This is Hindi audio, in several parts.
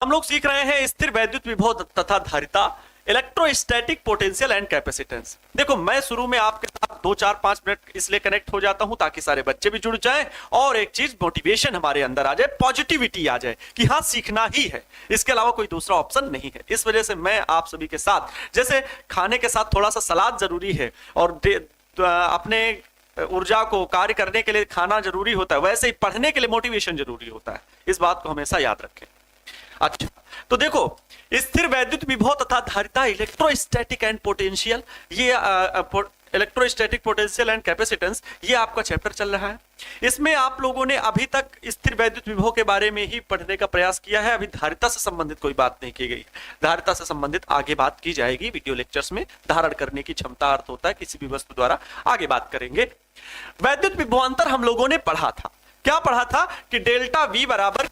हम लोग सीख रहे हैं स्थिर वैद्युत विभव तथा धारिता, इलेक्ट्रोस्टैटिक पोटेंशियल एंड कैपेसिटेंस। देखो मैं शुरू में आपके साथ 2-4-5 मिनट इसलिए कनेक्ट हो जाता हूं ताकि सारे बच्चे भी जुड़ जाएं और एक चीज मोटिवेशन हमारे अंदर आ जाए, पॉजिटिविटी आ जाए कि हाँ सीखना ही है, इसके अलावा कोई दूसरा ऑप्शन नहीं है। इस वजह से मैं आप सभी के साथ, जैसे खाने के साथ थोड़ा सा सलाद जरूरी है और अपने ऊर्जा को कार्य करने के लिए खाना जरूरी होता है, वैसे ही पढ़ने के लिए मोटिवेशन जरूरी होता है। इस बात को हमेशा याद रखें। अच्छा, तो देखो स्थिर वैद्युत विभव तथा धारिता, इलेक्ट्रोस्टैटिक एंड पोटेंशियल, ये इलेक्ट्रोस्टैटिक पोटेंशियल एंड कैपेसिटेंस, ये आपका चैप्टर चल रहा है। इसमें आप लोगों ने अभी तक स्थिर वैद्युत विभव के बारे में ही पढ़ने का प्रयास किया है, अभी धारिता से संबंधित कोई बात नहीं की गई। धारिता से संबंधित आगे बात की जाएगी वीडियो लेक्चर्स में। धारण करने की क्षमता अर्थ होता है किसी भी वस्तु द्वारा, आगे बात करेंगे। वैद्युत विभवांतर हम लोगों ने पढ़ा था, क्या पढ़ा था कि डेल्टा वी बराबर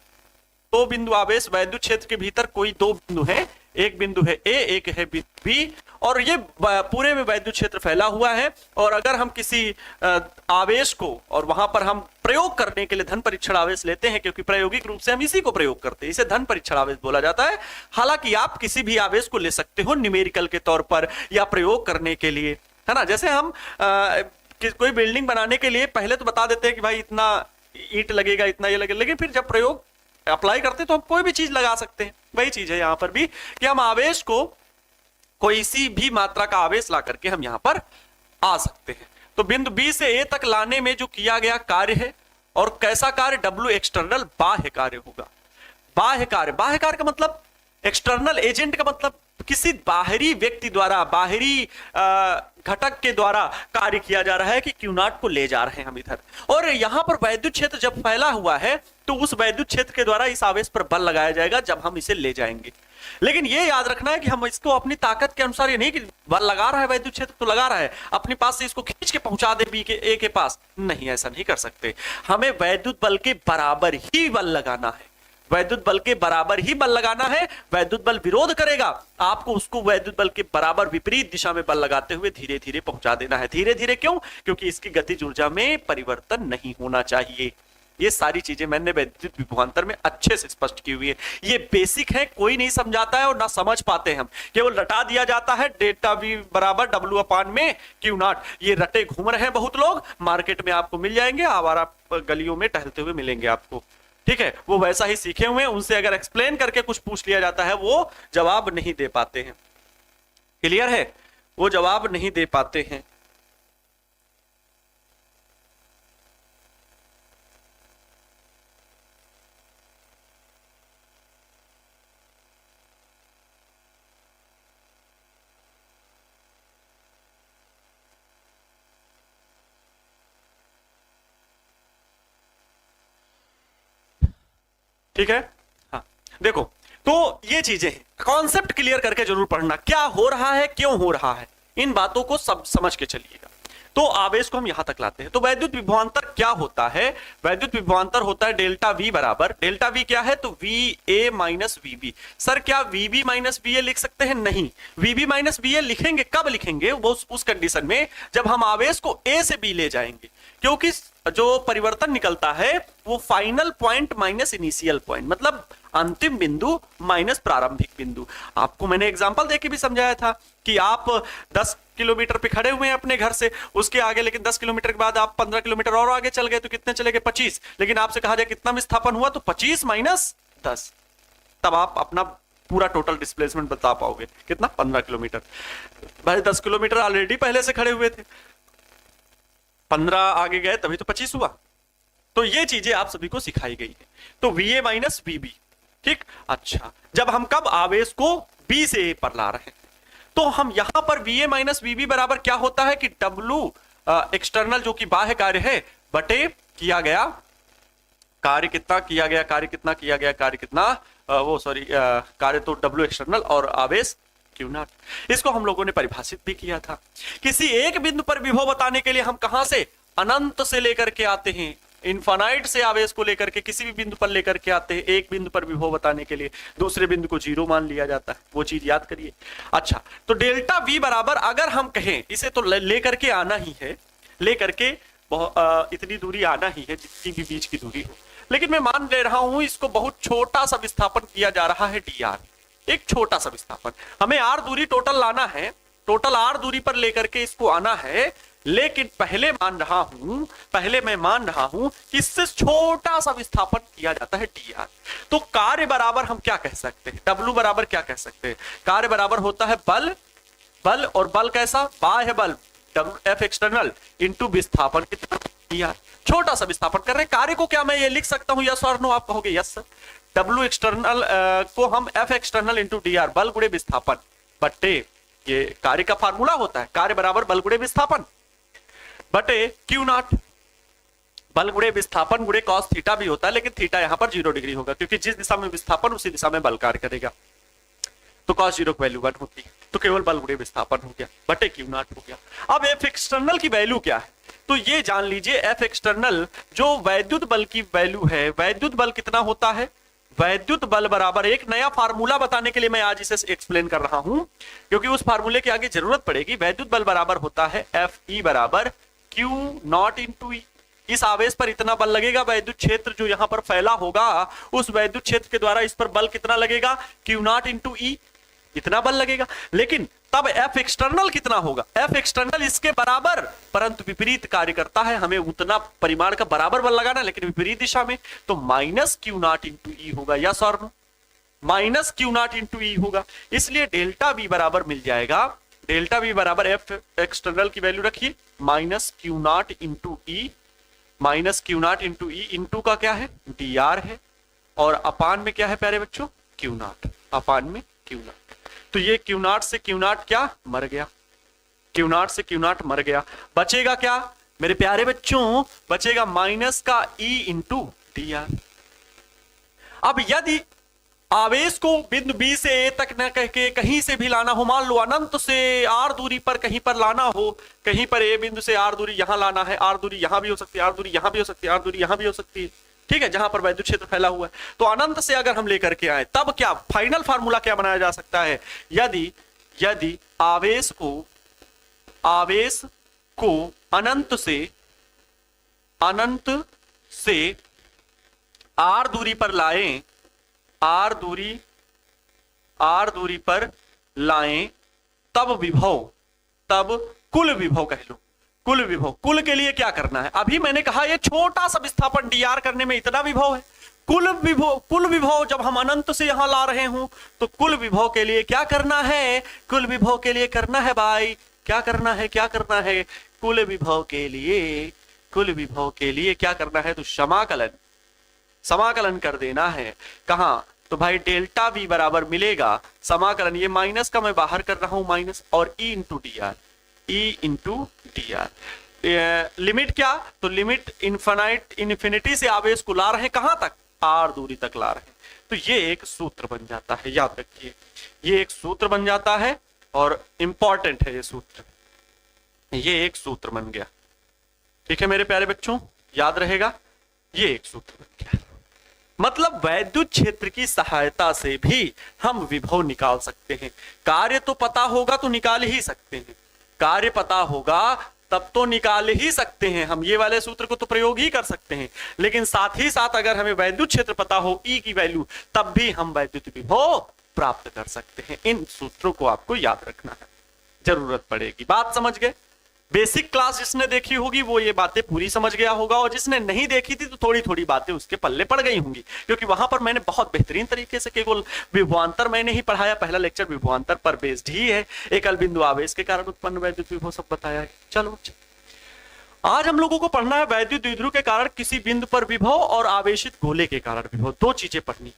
दो बिंदु आवेश वैद्युत क्षेत्र के भीतर कोई दो बिंदु है, एक बिंदु है ए, एक है बी, और ये पूरे में वैद्युत क्षेत्र फैला हुआ है। और अगर हम किसी आवेश को और वहां पर हम प्रयोग करने के लिए धन परीक्षण आवेश लेते हैं, क्योंकि प्रायोगिक रूप से हम इसी को प्रयोग करते हैं, इसे धन परीक्षण आवेश बोला जाता है। हालांकि आप किसी भी आवेश को ले सकते हो न्यूमेरिकल के तौर पर या प्रयोग करने के लिए, है ना। जैसे हम कोई बिल्डिंग बनाने के लिए पहले तो बता देते हैं कि भाई इतना ईंट लगेगा, इतना ये लगेगा, लेकिन फिर जब प्रयोग अप्लाई करते तो हम कोई भी चीज लगा सकते हैं। वही चीज है यहां पर भी कि हम आवेश को कोई सी भी मात्रा का आवेश ला करके हम यहां पर आ सकते हैं। तो बिंदु बी से ए तक लाने में जो किया गया कार्य है, और कैसा कार्य, डब्ल्यू एक्सटर्नल, बाह्य कार्य होगा। बाह्य कार्य, बाह्य कार्य का मतलब एक्सटर्नल एजेंट का मतलब किसी बाहरी व्यक्ति द्वारा, बाहरी घटक के द्वारा कार्य किया जा रहा है कि क्यू नॉट को ले जा रहे हैं हम इधर। और यहां पर वैद्युत क्षेत्र जब फैला हुआ है तो उस वैद्युत क्षेत्र के द्वारा इस आवेश पर बल लगाया जाएगा जब हम इसे ले जाएंगे। लेकिन ये याद रखना है कि हम इसको अपनी ताकत के अनुसार, ये नहीं कि बल लगा रहा है वैद्युत क्षेत्र तो लगा रहा है, अपने पास से इसको खींच के पहुंचा दे बी के ए के पास, नहीं, ऐसा नहीं कर सकते। हमें वैद्युत बल के बराबर ही बल लगाना है, वैद्युत बल के बराबर ही बल लगाना है। वैद्युत बल विरोध करेगा, आपको उसको वैद्युत बल के बराबर विपरीत दिशा में बल लगाते हुए धीरे धीरे पहुंचा देना है। धीरे धीरे क्यों? क्योंकि इसकी गतिज ऊर्जा में परिवर्तन नहीं होना चाहिए। ये सारी चीजें मैंने वैद्युत विभवांतर में अच्छे से स्पष्ट की हुई है। ये बेसिक है, कोई नहीं समझाता है और ना समझ पाते हैं हम, केवल रटा दिया जाता है डेल्टा वी बराबर डब्ल्यू अपान में क्यू नॉट। ये रटे घूम रहे हैं बहुत लोग, मार्केट में आपको मिल जाएंगे, आवारा गलियों में टहलते हुए मिलेंगे आपको, ठीक है। वो वैसा ही सीखे हुए हैं, उनसे अगर एक्सप्लेन करके कुछ पूछ लिया जाता है वो जवाब नहीं दे पाते हैं। क्लियर है? वो जवाब नहीं दे पाते हैं। ठीक है, हाँ देखो, तो ये चीजें कॉन्सेप्ट क्लियर करके जरूर पढ़ना, क्या हो रहा है, क्यों हो रहा है, इन बातों को सब समझ के चलिएगा। तो आवेश को हम यहां तक लाते हैं। तो वैद्युत विभवांतर क्या होता है? वैद्युत विभवांतर होता है डेल्टा वी बराबर, डेल्टा वी क्या है? तो V A minus V B. Sir क्या V B minus V A लिख सकते हैं? नहीं, V B minus V A लिखेंगे, कब लिखेंगे? वो उस कंडीशन में जब हम आवेश को ए से बी ले जाएंगे, क्योंकि जो परिवर्तन निकलता है वो final point minus initial point, मतलब अंतिम बिंदु माइनस प्रारंभिक बिंदु। आपको मैंने एग्जांपल देके भी समझाया था कि आप 10 किलोमीटर पे खड़े हुए हैं अपने घर से, उसके आगे, लेकिन 10 किलोमीटर के बाद आप 15 किलोमीटर और आगे चल गए, तो कितने चले गए? 25। लेकिन आपसे कहा जाए कितना विस्थापन हुआ, तो 25 माइनस 10, तब आप अपना पूरा टोटल डिस्प्लेसमेंट बता पाओगे कितना? 15 किलोमीटर। भाई 10 किलोमीटर ऑलरेडी पहले से खड़े हुए थे, 15 आगे गए तभी तो 25 हुआ। तो ये चीजें आप सभी को सिखाई गई है। तो V A minus V B, ठीक। अच्छा, जब हम कब आवेश को बी से ए पर ला रहे हैं, तो हम यहां पर V A minus V B बराबर क्या होता है कि डब्ल्यू एक्सटर्नल जो कि बाह्य कार्य है बटे किया गया कार्य कितना किया गया, कार्य कितना किया गया, कार्य कितना कार्य तो डब्ल्यू एक्सटर्नल और आवेश क्यू नॉट। इसको हम लोगों ने परिभाषित भी किया था। किसी एक बिंदु पर विभव बताने के लिए हम कहां से? अनंत से लेकर के आते हैं, इनफाइनाइट से आवेश को लेकर के किसी भी बिंदु पर लेकर के आते हैं। एक बिंदु पर विभव बताने के लिए दूसरे बिंदु को 0 मान लिया जाता है, वो चीज याद करिए। अच्छा, तो डेल्टा वी बराबर अगर हम कहें, इसे तो लेकर के आना ही है, लेकर के इतनी दूरी आना ही है जितनी भी बीच की दूरी हो। लेकिन मैं मान ले रहा हूं इसको बहुत छोटा सा विस्थापन किया जा रहा है डी आर, एक छोटा सा विस्थापन। हमें आर दूरी टोटल लाना है, टोटल आर दूरी पर लेकर के इसको आना है, लेकिन पहले मैं मान रहा हूं कि इससे छोटा सा विस्थापन किया जाता है डी आर। तो कार्य बराबर हम क्या कह सकते हैं, डब्ल्यू बराबर क्या कह सकते हैं, कार्य बराबर होता है बल, और बल कैसा, बाह्य बल एफ एक्सटर्नल इंटू विस्थापन कितना डी आर। छोटा सा विस्थापन कर रहे हैं, कार्य को क्या मैं ये लिख सकता हूं यस और नो, आप कहोगे यस सर। डब्ल्यू एक्सटर्नल को हम F external into D R, बल गुणे विस्थापन बटे, ये कार्य का फार्मूला होता है, कार्य बराबर बल गुणे विस्थापन बटे क्यू नॉट, बल गुणे विस्थापन गुणे कॉस थीटा भी होता है, लेकिन थीटा यहां पर 0 डिग्री होगा, क्योंकि जिस दिशा में विस्थापन उसी दिशा में बल कार्य करेगा। तो cos 0 की वैल्यू 1 होती है, तो केवल बल गुणे विस्थापन हो गया बटे क्यू नॉट हो गया। अब एफ एक्सटर्नल की वैल्यू क्या है, तो ये जान लीजिए एफ एक्सटर्नल जो वैद्युत बल की वैल्यू है, वैद्युत बल कितना होता है, वैद्युत बल बराबर, एक नया फार्मूला बताने के लिए मैं आज इसे एक्सप्लेन कर रहा हूं, क्योंकि उस फार्मूले की आगे जरूरत पड़ेगी। वैद्युत बल बराबर होता है एफ ई बराबर क्यू नॉट इंटू ई। इस आवेश पर इतना बल लगेगा, वैद्युत क्षेत्र जो यहां पर फैला होगा उस वैद्युत क्षेत्र के द्वारा इस पर बल कितना लगेगा, क्यू नॉट इंटू ई, इतना बल लगेगा। लेकिन तब एफ एक्सटर्नल कितना होगा, एफ एक्सटर्नल इसके बराबर, परंतु विपरीत कार्य करता है, हमें उतना परिमाण का बराबर बल लगाना, लेकिन विपरीत दिशा में, तो minus Q naught into E होगा, यस और no, minus Q naught into E होगा। इसलिए डेल्टा बी बराबर मिल जाएगा, डेल्टा बी बराबर एफ एक्सटर्नल की वैल्यू रखिए minus Q naught into E, minus Q naught into E, into का क्या है डी आर है, और अपान में क्या है प्यारे बच्चों, क्यू नॉट, अपान में क्यू नॉट। तो ये क्यू नॉट से क्यू नॉट क्या मर गया, क्यू नॉट से क्यू नॉट मर गया, बचेगा क्या मेरे प्यारे बच्चों, बचेगा माइनस का ई इंटू डी आर। अब यदि आवेश को बिंदु बी से ए तक न कह के कहीं से भी लाना हो, मान लो अनंत से आर दूरी पर कहीं पर लाना हो, कहीं पर ए बिंदु से आर दूरी यहां लाना है, आर दूरी यहां भी हो सकती है, आर दूरी यहां भी हो सकती है, आर दूरी यहां भी हो सकती है, ठीक है, जहां पर वैद्युत क्षेत्र फैला हुआ है, तो अनंत से अगर हम लेकर के आए तब क्या फाइनल फार्मूला क्या बनाया जा सकता है, यदि आवेश को अनंत से आर दूरी पर लाएं, आर दूरी पर लाएं, तब कुल विभव कह लो, कुल के लिए क्या करना है, अभी मैंने कहा ये छोटा सा विस्थापन डी आर करने में इतना विभव है, कुल विभव जब हम अनंत से यहां ला रहे हूं, तो कुल विभव के लिए क्या करना है, कुल विभव के लिए करना है भाई, क्या करना है, कुल विभव के लिए क्या करना है, तो समाकलन कर देना है। कहां, तो भाई डेल्टा वी बराबर मिलेगा समाकलन, ये माइनस का मैं बाहर कर रहा हूं माइनस, और E into D R, limit क्या, तो लिमिट इन्फिनिटी से आवेश को ला रहे हैं कहां तक, आर दूरी तक ला रहे हैं। तो ये एक सूत्र बन जाता है, याद रखिए ये एक सूत्र बन जाता है, और इंपॉर्टेंट है ये सूत्र, ये एक सूत्र बन गया, ठीक है मेरे प्यारे बच्चों, याद रहेगा, ये एक सूत्र बन गया। मतलब वैद्युत क्षेत्र की सहायता से भी हम विभव निकाल सकते हैं, कार्य तो पता होगा तो निकाल ही सकते हैं, कार्य पता होगा तब तो निकाल ही सकते हैं हम, ये वाले सूत्र को तो प्रयोग ही कर सकते हैं, लेकिन साथ ही साथ अगर हमें वैद्युत क्षेत्र पता हो ई की वैल्यू, तब भी हम वैद्युत विभव प्राप्त कर सकते हैं। इन सूत्रों को आपको याद रखना है, जरूरत पड़ेगी। बात समझ गए, बेसिक क्लास जिसने देखी होगी वो ये बातें पूरी समझ गया होगा, और जिसने नहीं देखी थी तो थोड़ी थोड़ी बातें उसके पल्ले पड़ गई होंगी, क्योंकि वहां पर मैंने बहुत बेहतरीन तरीके से केवल विभवांतर मैंने ही पढ़ाया, पहला लेक्चर विभवांतर पर बेस्ड ही है, एकल बिंदु आवेश के कारण उत्पन्न वैद्युत विभव सब बताया है। चलो आज हम लोगों को पढ़ना है वैद्युत द्विध्रुव के कारण किसी बिंदु पर विभव और आवेशित गोले के कारण विभव, दो चीजें पढ़नी।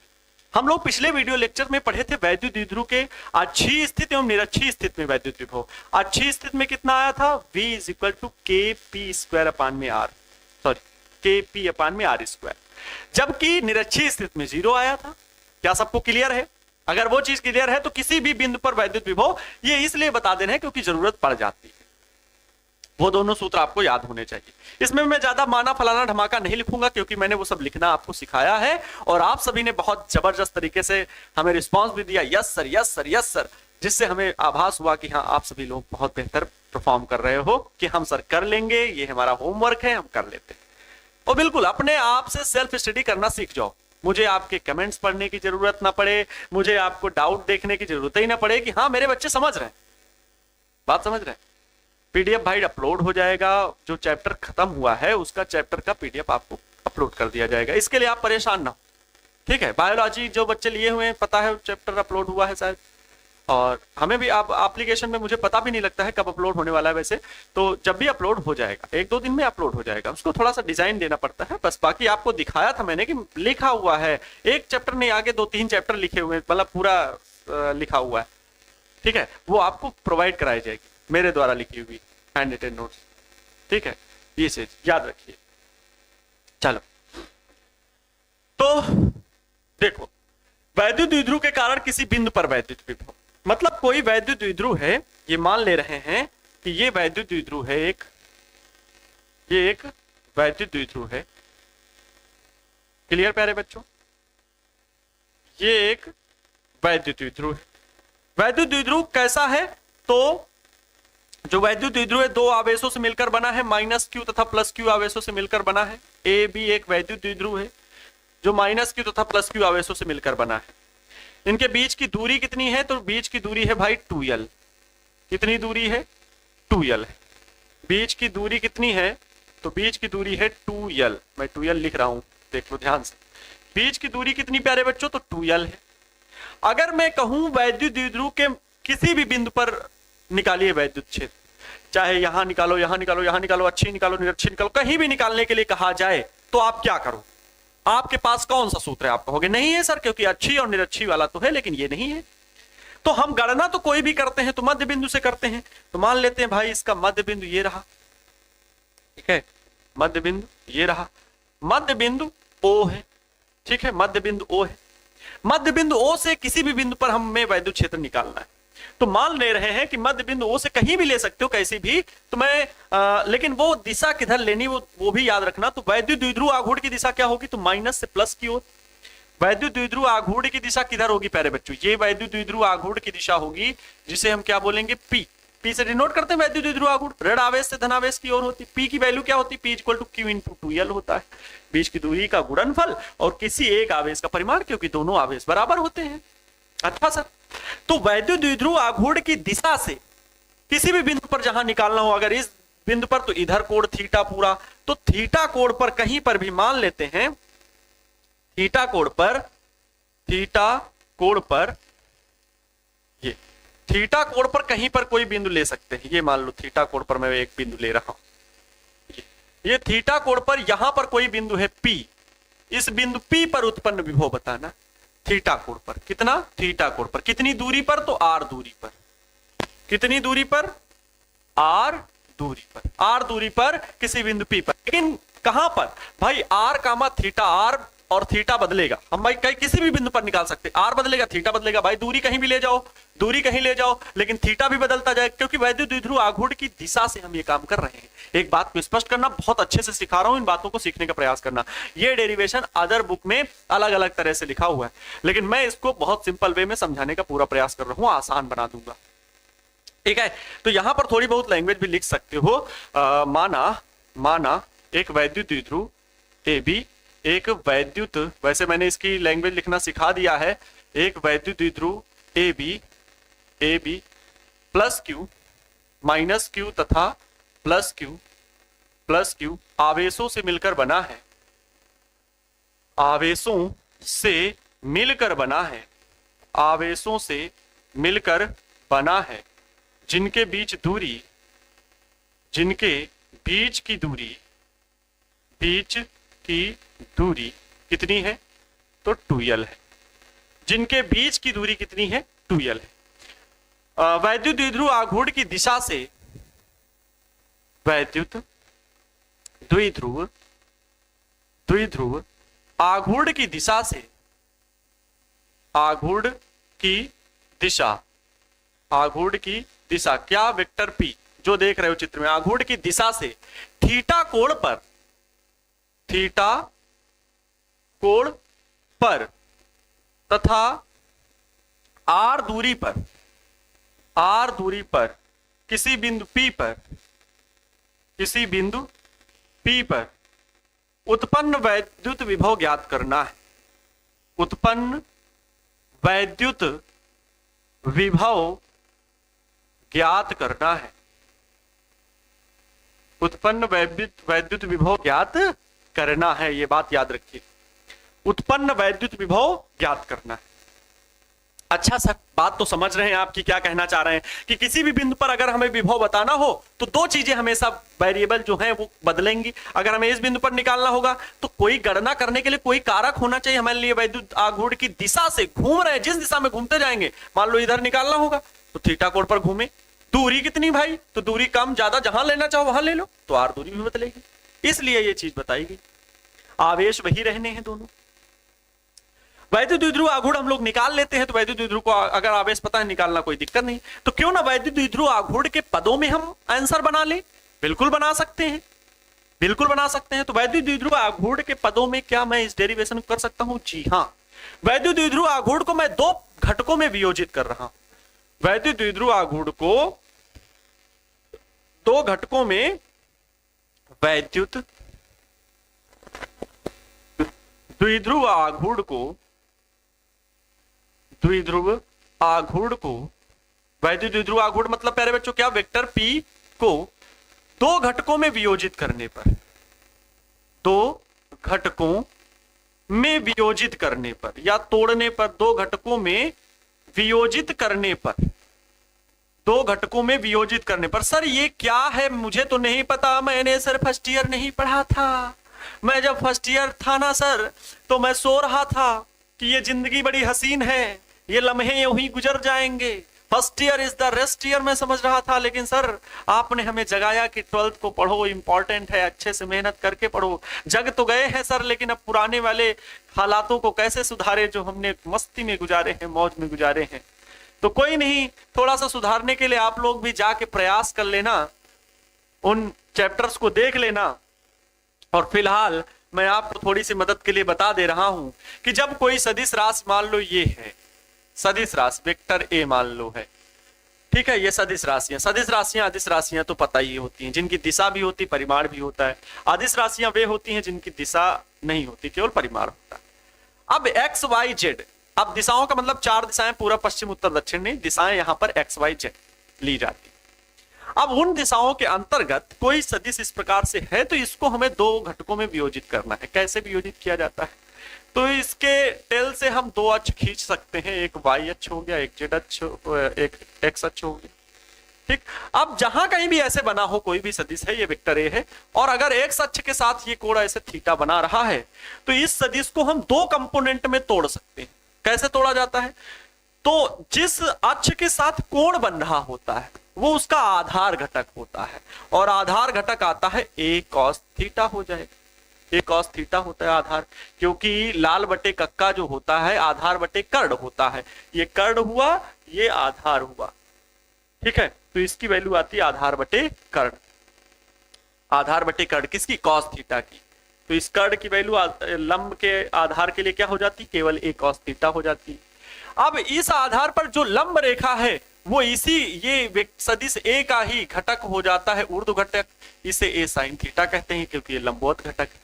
हम लोग पिछले वीडियो लेक्चर में पढ़े थे वैद्युत द्विध्रुव के अच्छी स्थिति एवं निरक्षी स्थिति में वैद्युत विभव। अच्छी स्थिति में कितना आया था, V is equal to KP² upon में R, सॉरी KP अपान में R², जबकि निरक्षी स्थिति में 0 आया था। क्या सबको क्लियर है? अगर वो चीज क्लियर है तो किसी भी बिंदु पर वैद्युत विभव, ये इसलिए बता देना है क्योंकि जरूरत पड़ जाती है। वो दोनों सूत्र आपको याद होने चाहिए। इसमें मैं ज्यादा माना फलाना धमाका नहीं लिखूंगा क्योंकि मैंने वो सब लिखना आपको सिखाया है, और आप सभी ने बहुत जबरदस्त तरीके से हमें रिस्पांस भी दिया, yes sir yes sir yes sir, जिससे हमें आभास हुआ कि हाँ आप सभी लोग बहुत बेहतर परफॉर्म कर रहे हो, कि हम सर कर लेंगे, ये हमारा होमवर्क है, हम कर लेते हैं। और बिल्कुल अपने आप से सेल्फ स्टडी करना सीख जाओ। मुझे आपके कमेंट्स पढ़ने की जरूरत ना पड़े, मुझे आपको डाउट देखने की जरूरत ही ना पड़े कि हाँ मेरे बच्चे समझ रहे हैं, बात समझ रहे हैं। पीडीएफ भाई अपलोड हो जाएगा, जो चैप्टर खत्म हुआ है उसका चैप्टर का पीडीएफ आपको अपलोड कर दिया जाएगा, इसके लिए आप परेशान ना हो, ठीक है। बायोलॉजी जो बच्चे लिए हुए हैं पता है चैप्टर अपलोड हुआ है शायद, और हमें भी आप एप्लीकेशन में मुझे पता भी नहीं लगता है कब अपलोड होने वाला है वैसे, तो जब भी अपलोड हो जाएगा 1-2 दिन में अपलोड हो जाएगा। उसको थोड़ा सा डिजाइन देना पड़ता है बस, बाकी आपको दिखाया था मैंने कि लिखा हुआ है, एक चैप्टर नहीं आगे 2-3 चैप्टर लिखे हुए हैं, मतलब पूरा लिखा हुआ है, ठीक है। वो आपको प्रोवाइड कराई जाएगी मेरे द्वारा लिखी हुई हैंड रिटन नोट्स, ठीक है, ये चीज याद रखिए। चलो तो देखो, वैद्युत द्विध्रुव के कारण किसी बिंदु पर वैद्युत विभव, मतलब कोई वैद्युत द्विध्रुव है, ये मान ले रहे हैं कि ये वैद्युत द्विध्रुव है ये एक वैद्युत द्विध्रुव है, क्लियर प्यारे बच्चों, ये एक वैद्युत द्विध्रुव है। वैद्युत द्विध्रुव कैसा है, तो जो वैद्युत द्विध्रुव है 2 आवेशों से मिलकर बना है, -q तथा +q आवेशों से मिलकर बना है। ए बी एक वैद्युत द्विध्रुव है जो -q तथा +q आवेशों से मिलकर बना है। इनके बीच की दूरी कितनी है, तो बीच की दूरी है भाई 2l। कितनी दूरी है, 2l है। बीच की दूरी कितनी है, तो बीच की दूरी है 2l, मैं 2l लिख रहा हूं, देख लो ध्यान से। बीच की दूरी कितनी प्यारे बच्चों, तो 2l है। अगर मैं कहूं वैद्युत द्विध्रुव के किसी भी बिंदु पर निकालिए वैद्युत क्षेत्र, चाहे यहां निकालो, यहां निकालो, यहां निकालो, अच्छी निकालो, निरक्षी निकालो, कहीं भी निकालने के लिए कहा जाए तो आप क्या करो, आपके पास कौन सा सूत्र है, आप कहोगे नहीं है सर क्योंकि अच्छी और निरक्षी वाला तो है लेकिन ये नहीं है। तो हम गणना तो कोई भी करते हैं तो मध्य बिंदु से करते हैं, तो मान लेते हैं भाई इसका मध्य बिंदु ये रहा, ठीक है, मध्य बिंदु ये रहा, मध्य बिंदु ओ है, ठीक है, मध्य बिंदु ओ है। मध्य बिंदु ओ से किसी भी बिंदु पर हमें वैद्युत क्षेत्र निकालना है, तो मान ले रहे हैं कि मध्य बिंदु ओ से कहीं भी ले सकते हो, कैसी भी, तो मैं लेकिन वो दिशा किधर लेनी वो भी याद रखना। तो वैद्युत द्विध्रुव आघूर्ण की दिशा क्या होगी, तो माइनस से प्लस की ओर। वैद्युत द्विध्रुव आघूर्ण की दिशा किधर होगी प्यारे बच्चों, ये वैद्युत द्विध्रुव आघूर्ण की दिशा होगी जिसे हम क्या बोलेंगे, पी। पी से डिनोट करते हैं वैद्युत द्विध्रुव आघूर्ण, ऋण आवेश से धन आवेश की ओर होती। पी की वैल्यू क्या होती, P equal to Q into 2l होता है, बीच की दूरी का गुणनफल और किसी एक आवेश का परिमाण, क्योंकि दोनों आवेश बराबर होते हैं। अच्छा सर, तो वैद्युत द्विध्रुव आघूर्ण की दिशा से किसी भी बिंदु पर जहां निकालना हो, अगर इस बिंदु पर तो इधर कोण थीटा पूरा, तो थीटा कोण पर कहीं पर भी मान लेते हैं, थीटा कोण पर ये थीटा कोण पर कहीं पर कोई बिंदु ले सकते हैं। ये मान लो थीटा कोण पर मैं एक बिंदु ले रहा हूं, ये थीटा कोण पर यहां पर कोई बिंदु है P, इस बिंदु P पर उत्पन्न विभव बताना थीटा कोण पर। कितना, थीटा कोण पर कितनी दूरी पर, तो r दूरी पर। कितनी दूरी पर, r दूरी पर, r दूरी पर किसी बिंदु P पर। लेकिन कहां पर भाई, r कामा थीटा, r और थीटा बदलेगा, हम भाई कहीं किसी भी बिंदु पर निकाल सकते, r बदलेगा थीटा बदलेगा, भाई दूरी कहीं भी ले जाओ, दूरी कहीं ले जाओ, लेकिन थीटा भी बदलता जाए, क्योंकि वैद्युत द्विध्रुव आघूर्ण की दिशा से हम ये काम कर रहे हैं। एक बात को स्पष्ट करना, बहुत अच्छे से सिखा रहा हूं, इन बातों को सीखने का प्रयास करना। ये डेरिवेशन अदर बुक में अलग अलग तरह से लिखा हुआ है, लेकिन मैं इसको बहुत सिंपल वे में समझाने का पूरा प्रयास कर रहा हूं, आसान बना दूंगा, ठीक है। तो यहां पर थोड़ी बहुत लैंग्वेज भी लिख सकते हो। माना एक वैद्युत द्विध्रुव ए बी, एक वैद्युत, वैसे मैंने इसकी लैंग्वेज लिखना सिखा दिया है, एक वैद्युत द्विध्रुव A B plus Q minus Q तथा प्लस क्यू आवेशों से मिलकर बना है, आवेशों से मिलकर बना है, आवेशों से मिलकर बना है, जिनके बीच की दूरी कितनी है, तो 2l है। जिनके बीच की दूरी कितनी है, 2l है। वैद्युत द्विध्रुव आघूर्ण की दिशा से, वैद्युत द्विध्रुव आघूर्ण की दिशा से, आघूर्ण की दिशा क्या, वेक्टर P जो देख रहे हो चित्र में, आघूर्ण की दिशा से थीटा कोण पर तथा r दूरी पर किसी बिंदु P पर उत्पन्न वैद्युत विभव ज्ञात करना है। उत्पन्न वैद्युत विभव ज्ञात करना है। उत्पन्न वैद्युत विभव ज्ञात करना है, ये बात याद रखिए। उत्पन्न वैद्युत विभव ज्ञात करना है। अच्छा सर, बात तो समझ रहे हैं आपकी, क्या कहना चाह रहे हैं कि किसी भी बिंदु पर अगर हमें विभव बताना हो तो दो चीजें हमेशा वेरिएबल जो है वो बदलेंगी। अगर हमें इस बिंदु पर निकालना होगा तो कोई गणना करने के लिए कोई कारक होना चाहिए हमारे लिए। वैद्युत आघूर्ण की दिशा से घूम रहे हैं, जिस दिशा में घूमते जाएंगे, मान लो इधर निकालना होगा तो थीटा कोण पर घूमे। दूरी कितनी भाई, तो दूरी कम ज्यादा जहां लेना चाहो वहां ले लो, तो आर दूरी भी बदलेगी, इसलिए ये चीज बताई गई। आवेश वही रहने हैं दोनों। वैद्युत द्विध्रुव आघूर्ण हम लोग निकाल लेते हैं, तो वैद्युत द्विध्रुव को अगर आवेश पता है निकालना कोई दिक्कत नहीं। तो क्यों ना वैद्युत द्विध्रुव आघूर्ण के पदों में हम आंसर बना लें। बिल्कुल बना सकते हैं, बिल्कुल बना सकते हैं। तो वैद्युत द्विध्रुव आघूर्ण के पदों में क्या मैं इस डेरिवेशन कर सकता हूं? जी हां। वैद्युत द्विध्रुव आघूर्ण को मैं दो घटकों में वियोजित कर रहा हूं। वैद्युत द्विध्रुव आघूर्ण को दो घटकों में, वैद्युत द्विध्रुव आघूर्ण को, द्विध्रुव आघूर्ण को, वैद्युत द्विध्रुव आघूर्ण मतलब प्यारे बच्चों क्या, वेक्टर P को दो घटकों में वियोजित करने पर, दो घटकों में वियोजित करने पर या तोड़ने पर, दो घटकों में वियोजित करने पर, दो घटकों में वियोजित करने पर। सर ये क्या है, मुझे तो नहीं पता, मैंने सर फर्स्ट ईयर नहीं पढ़ा था। मैं जब फर्स्ट ईयर था ना सर, तो मैं सो रहा था कि ये जिंदगी बड़ी हसीन है, ये लम्हे यूं ही गुजर जाएंगे, first year is the rest year, मैं समझ रहा था। लेकिन सर आपने हमें जगाया कि 12th को पढ़ो, इंपॉर्टेंट है, अच्छे से मेहनत करके पढ़ो। जग तो गए हैं सर, लेकिन अब पुराने वाले हालातों को कैसे सुधारे जो हमने मस्ती में गुजारे हैं, मौज में गुजारे हैं। तो कोई नहीं, थोड़ा सा सुधारने के लिए आप लोग भी जाके प्रयास कर लेना, उन चैप्टर्स को देख लेना। और फिलहाल मैं आपको थोड़ी सी मदद के लिए बता दे रहा हूं कि जब कोई सदिश राशि, मान लो ये है सदिश राशि, वेक्टर ए मान लो है, ठीक है, ये सदिश राशियां, सदिश राशियां अदिश राशियां तो पता ही होती हैं, जिनकी दिशा भी होती, परिमाण भी होता है। अदिश राशियां वे होती हैं जिनकी दिशा नहीं होती, केवल परिमाण होता है। अब एक्स वाई जेड, अब दिशाओं का मतलब चार दिशाएं, पूर्व पश्चिम उत्तर दक्षिण नहीं, दिशाएं यहां पर एक्स वाई जेड ली जाती। अब उन दिशाओं के अंतर्गत कोई सदिश इस प्रकार से है, तो इसको हमें दो घटकों में वियोजित करना है। कैसे वियोजित किया जाता है? तो इसके टेल से हम दो अक्ष खींच सकते हैं, एक वाई अक्ष हो गया, एक जेड अक्ष, एक एक्स अक्ष हो गया, ठीक। अब जहां कहीं भी ऐसे बना हो कोई भी सदिश है, ये वेक्टर ए है, और अगर एक्स अक्ष के साथ ये कोण ऐसे थीटा बना रहा है, तो इस सदिश को हम दो कंपोनेंट में तोड़ सकते हैं। कैसे तोड़ा जाता है? तो जिस अक्ष के साथ कोण बन रहा होता है वो उसका आधार घटक होता है, और आधार घटक आता है a cos थीटा हो जाएगा। a cos थीटा होता है आधार, क्योंकि लाल बटे कक्का जो होता है आधार बटे कर्ण होता है। ये कर्ण हुआ, ये आधार हुआ, ठीक है। तो इसकी वैल्यू आती है आधार बटे कर्ण, आधार बटे कर्ण किसकी? cos थीटा की। तो इस कर्ण की वैल्यू लंब के आधार के लिए क्या हो जाती? केवल a cos थीटा हो जाती। अब इस आधार पर जो लंब रेखा है वो इसी ये सदिश ए का ही घटक हो जाता है, ऊर्ध्व घटक। इसे ए साइन थीटा कहते हैं क्योंकि ये लंबवत घटक है।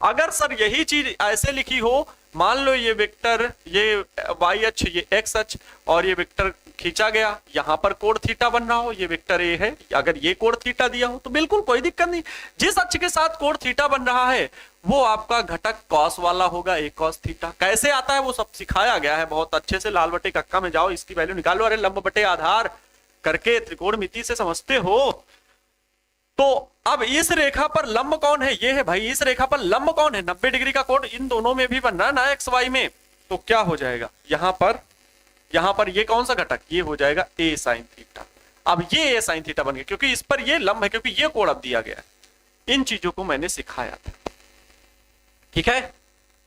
अगर सर यही चीज ऐसे लिखी हो, मान लो ये वेक्टर, ये वाई अक्ष, ये एक्स अक्ष, और ये वेक्टर खींचा गया, यहां पर कोण थीटा बन रहा हो, ये वेक्टर ए है, अगर ये कोण थीटा दिया हो तो बिल्कुल कोई दिक्कत नहीं। जिस अक्ष के साथ कोण थीटा बन रहा है वो आपका घटक कॉस वाला होगा, ए कॉस थीटा। कैसे आता है वो सब सिखाया गया है बहुत अच्छे से, लाल बटे कक्का में जाओ, इसकी वैल्यू निकालो। अरे लंब बटे आधार करके त्रिकोणमिति से समझते हो। तो अब इस रेखा पर लंब कौन है? ये है भाई। इस रेखा पर लंब कौन है? 90 डिग्री का कोण इन दोनों में भी बन रहा है ना, एक्स वाई में। तो क्या हो जाएगा यहां पर ये कौन सा घटक? ये हो जाएगा ए साइन थीटा। अब ये ए साइन थीटा बन गया क्योंकि इस पर ये लंब है, क्योंकि ये कोण अब दिया गया है। इन चीजों को मैंने सिखाया था, ठीक है,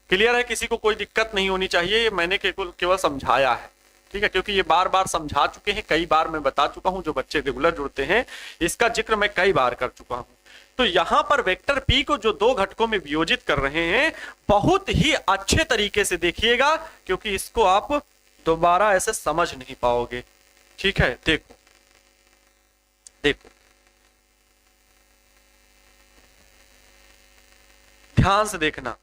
क्लियर है? किसी को कोई दिक्कत नहीं होनी चाहिए, मैंने केवल समझाया है, ठीक है, क्योंकि ये बार बार समझा चुके हैं, कई बार मैं बता चुका हूं। जो बच्चे रेगुलर जुड़ते हैं इसका जिक्र मैं कई बार कर चुका हूं। तो यहां पर वेक्टर P को जो दो घटकों में वियोजित कर रहे हैं, बहुत ही अच्छे तरीके से देखिएगा, क्योंकि इसको आप दोबारा ऐसे समझ नहीं पाओगे, ठीक है। देखो देखो, ध्यान से देखना,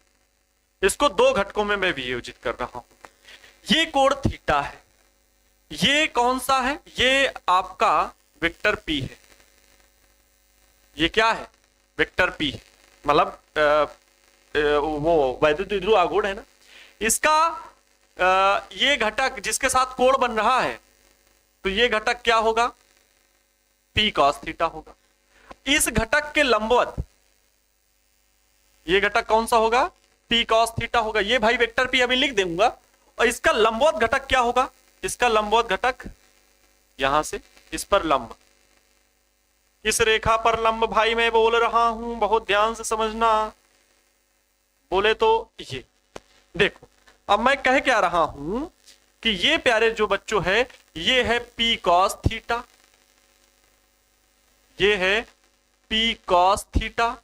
इसको दो घटकों में मैं वियोजित कर रहा हूं। ये कोण थीटा है, ये कौन सा है, ये आपका वेक्टर पी है। ये क्या है, वेक्टर पी है, मतलब वो वैद्युत द्विध्रुव आघूर्ण है ना, इसका ये घटक जिसके साथ कोण बन रहा है, तो ये घटक क्या होगा, पी कॉस थीटा होगा। इस घटक के लंबवत ये घटक कौन सा होगा, पी कॉस थीटा होगा। ये भाई वेक्टर पी अभी लिख दूंगा। और इसका लंबवत घटक क्या होगा, इसका लंबवत घटक यहां से इस पर लंब, इस रेखा पर लंब भाई मैं बोल रहा हूं, बहुत ध्यान से समझना। बोले तो ये देखो, अब मैं कह क्या रहा हूं कि ये प्यारे जो बच्चों है, ये है पी कॉस थीटा, ये है पी कॉस थीटा,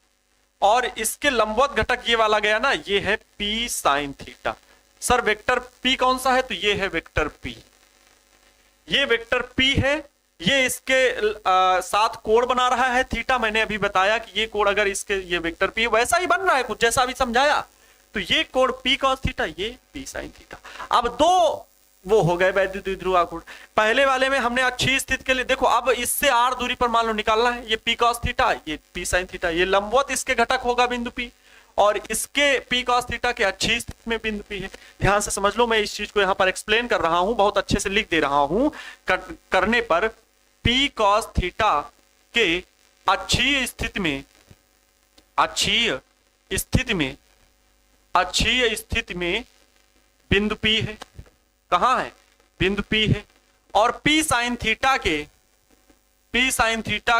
और इसके लंबवत घटक ये वाला गया ना, ये है P sine theta. Sir vector P कौन सा है, तो ये है वेक्टर पी, ये वेक्टर पी है, ये इसके साथ कोण बना रहा है थीटा। मैंने अभी बताया कि ये कोण अगर इसके, ये वेक्टर पी वैसा ही बन रहा है कुछ जैसा अभी समझाया, तो ये कोण पी कॉस थीटा, ये पी साइन थीटा। अब दो वो हो गए वैद्युत द्विध्रुव आघूर्ण। पहले वाले में हमने अच्छी स्थिति के लिए देखो, अब इससे आर दूरी पर मान लो निकालना है, ये पी कॉस थीटा, ये पी साइन थीटा, ये लंबवत इसके घटक होगा बिंदु पी, और इसके पी कॉस थीटा के अच्छी स्थिति में बिंदु पी है। ध्यान से समझ लो, मैं इस चीज को यहां पर एक्सप्लेन कर रहा हूं, बहुत अच्छे से लिख दे रहा हूं। करने पर पी कॉस थीटा के अच्छी स्थिति में, अच्छी स्थिति में बिंदु पी है। कहां है, बिंदु पी है। और पी साइन थीटा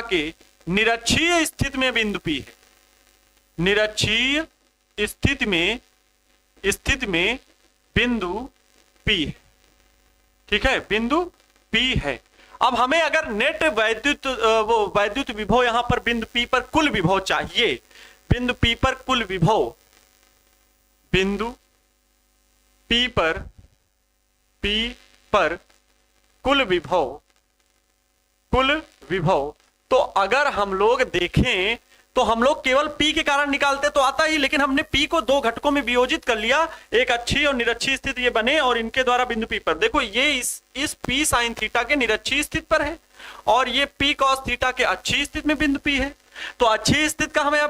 के निरक्षीय स्थिति में बिंदु पी है, निरक्षीय स्थिति में बिंदु पी है। ठीक है, बिंदु पी है। अब हमें अगर नेट वैद्युत विभव यहां पर बिंदु पी पर कुल विभव चाहिए, बिंदु पी पर कुल विभव, बिंदु पी पर कुल विभव, तो अगर हम लोग देखें तो हम लोग केवल P के कारण निकालते तो आता ही, लेकिन हमने P को दो घटकों में वियोजित कर लिया, एक अच्छी और निरक्षी स्थिति ये बने, और इनके द्वारा बिंदु P पर देखो, ये इस P साइन थीटा के निरक्षी स्थिति पर है, और ये P कॉस थीटा के अच्छी स्थिति में बिंदु P है। तो अच्छी स्थिति का हमें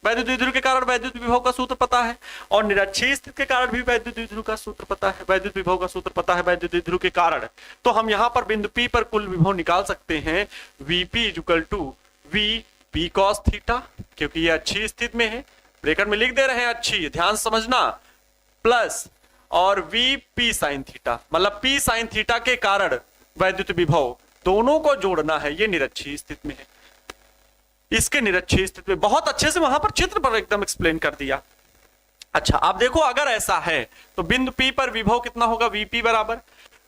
वैद्युत द्विध्रुव के कारण वैद्युत विभव का सूत्र पता है, और निरक्षीय स्थिति के कारण भी वैद्युत द्विध्रुव का सूत्र पता है, वैद्युत विभव का सूत्र पता है वैद्युत द्विध्रुव के कारण। तो हम यहां पर बिंदु P पर कुल विभव निकाल सकते हैं, Vp = Vp cos थीटा, क्योंकि ये अच्छी स्थिति में है, ब्रैकेट में लिख दे रहे हैं अच्छी, ध्यान समझना, प्लस और Vp sin थीटा, मतलब P sin थीटा के कारण वैद्युत विभव, दोनों को जोड़ना है। ये निरक्षीय स्थिति में है, इसके निरक्षीय स्थिति में बहुत अच्छे से वहां पर चित्र पर एकदम एक्सप्लेन कर दिया। अच्छा, आप देखो अगर ऐसा है तो बिंदु P पर विभव कितना होगा, Vp =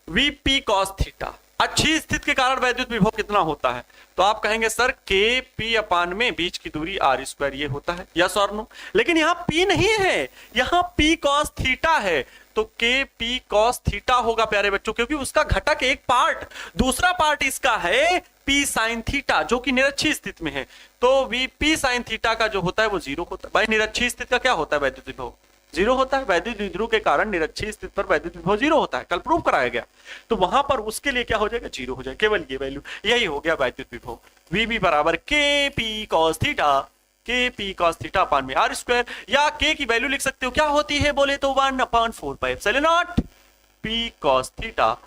Vp cos थीटा। अच्छी स्थिति के कारण वैद्युत विभव कितना होता है, तो आप कहेंगे सर Kp में बीच की दूरी r² ये होता है, यस और नो। लेकिन यहाँ P नहीं है, यहाँ P cos थीटा है, तो Kp cos थीटा होगा प्यारे बच्चों, क्योंकि उसका घटक एक पार्ट, दूसरा पार्ट इसका है P sin थीटा, जो कि निरक्षीय स्थिति में है। तो Vp sin थीटा का जो होता है वो 0 होता है। भाई निरक्षीय स्थिति का क्या होता है, वैद्युत विभव 0 होता है। वैद्युत द्विध्रुव के कारण निरक्षीय स्थिति पर वैद्युत विभव 0 होता है, कल प्रूव कराया गया। तो वहां पर उसके लिए क्या हो जाएगा, 0 हो जाएगा, केवल ये वैल्यू, यही हो गया वैद्युत विभव। Vb = Kp cos theta, Kp cos theta upon में r², या K की वैल्यू लिख सकते हो, क्या होती है बोले तो 1/4πε0 P cos थीटा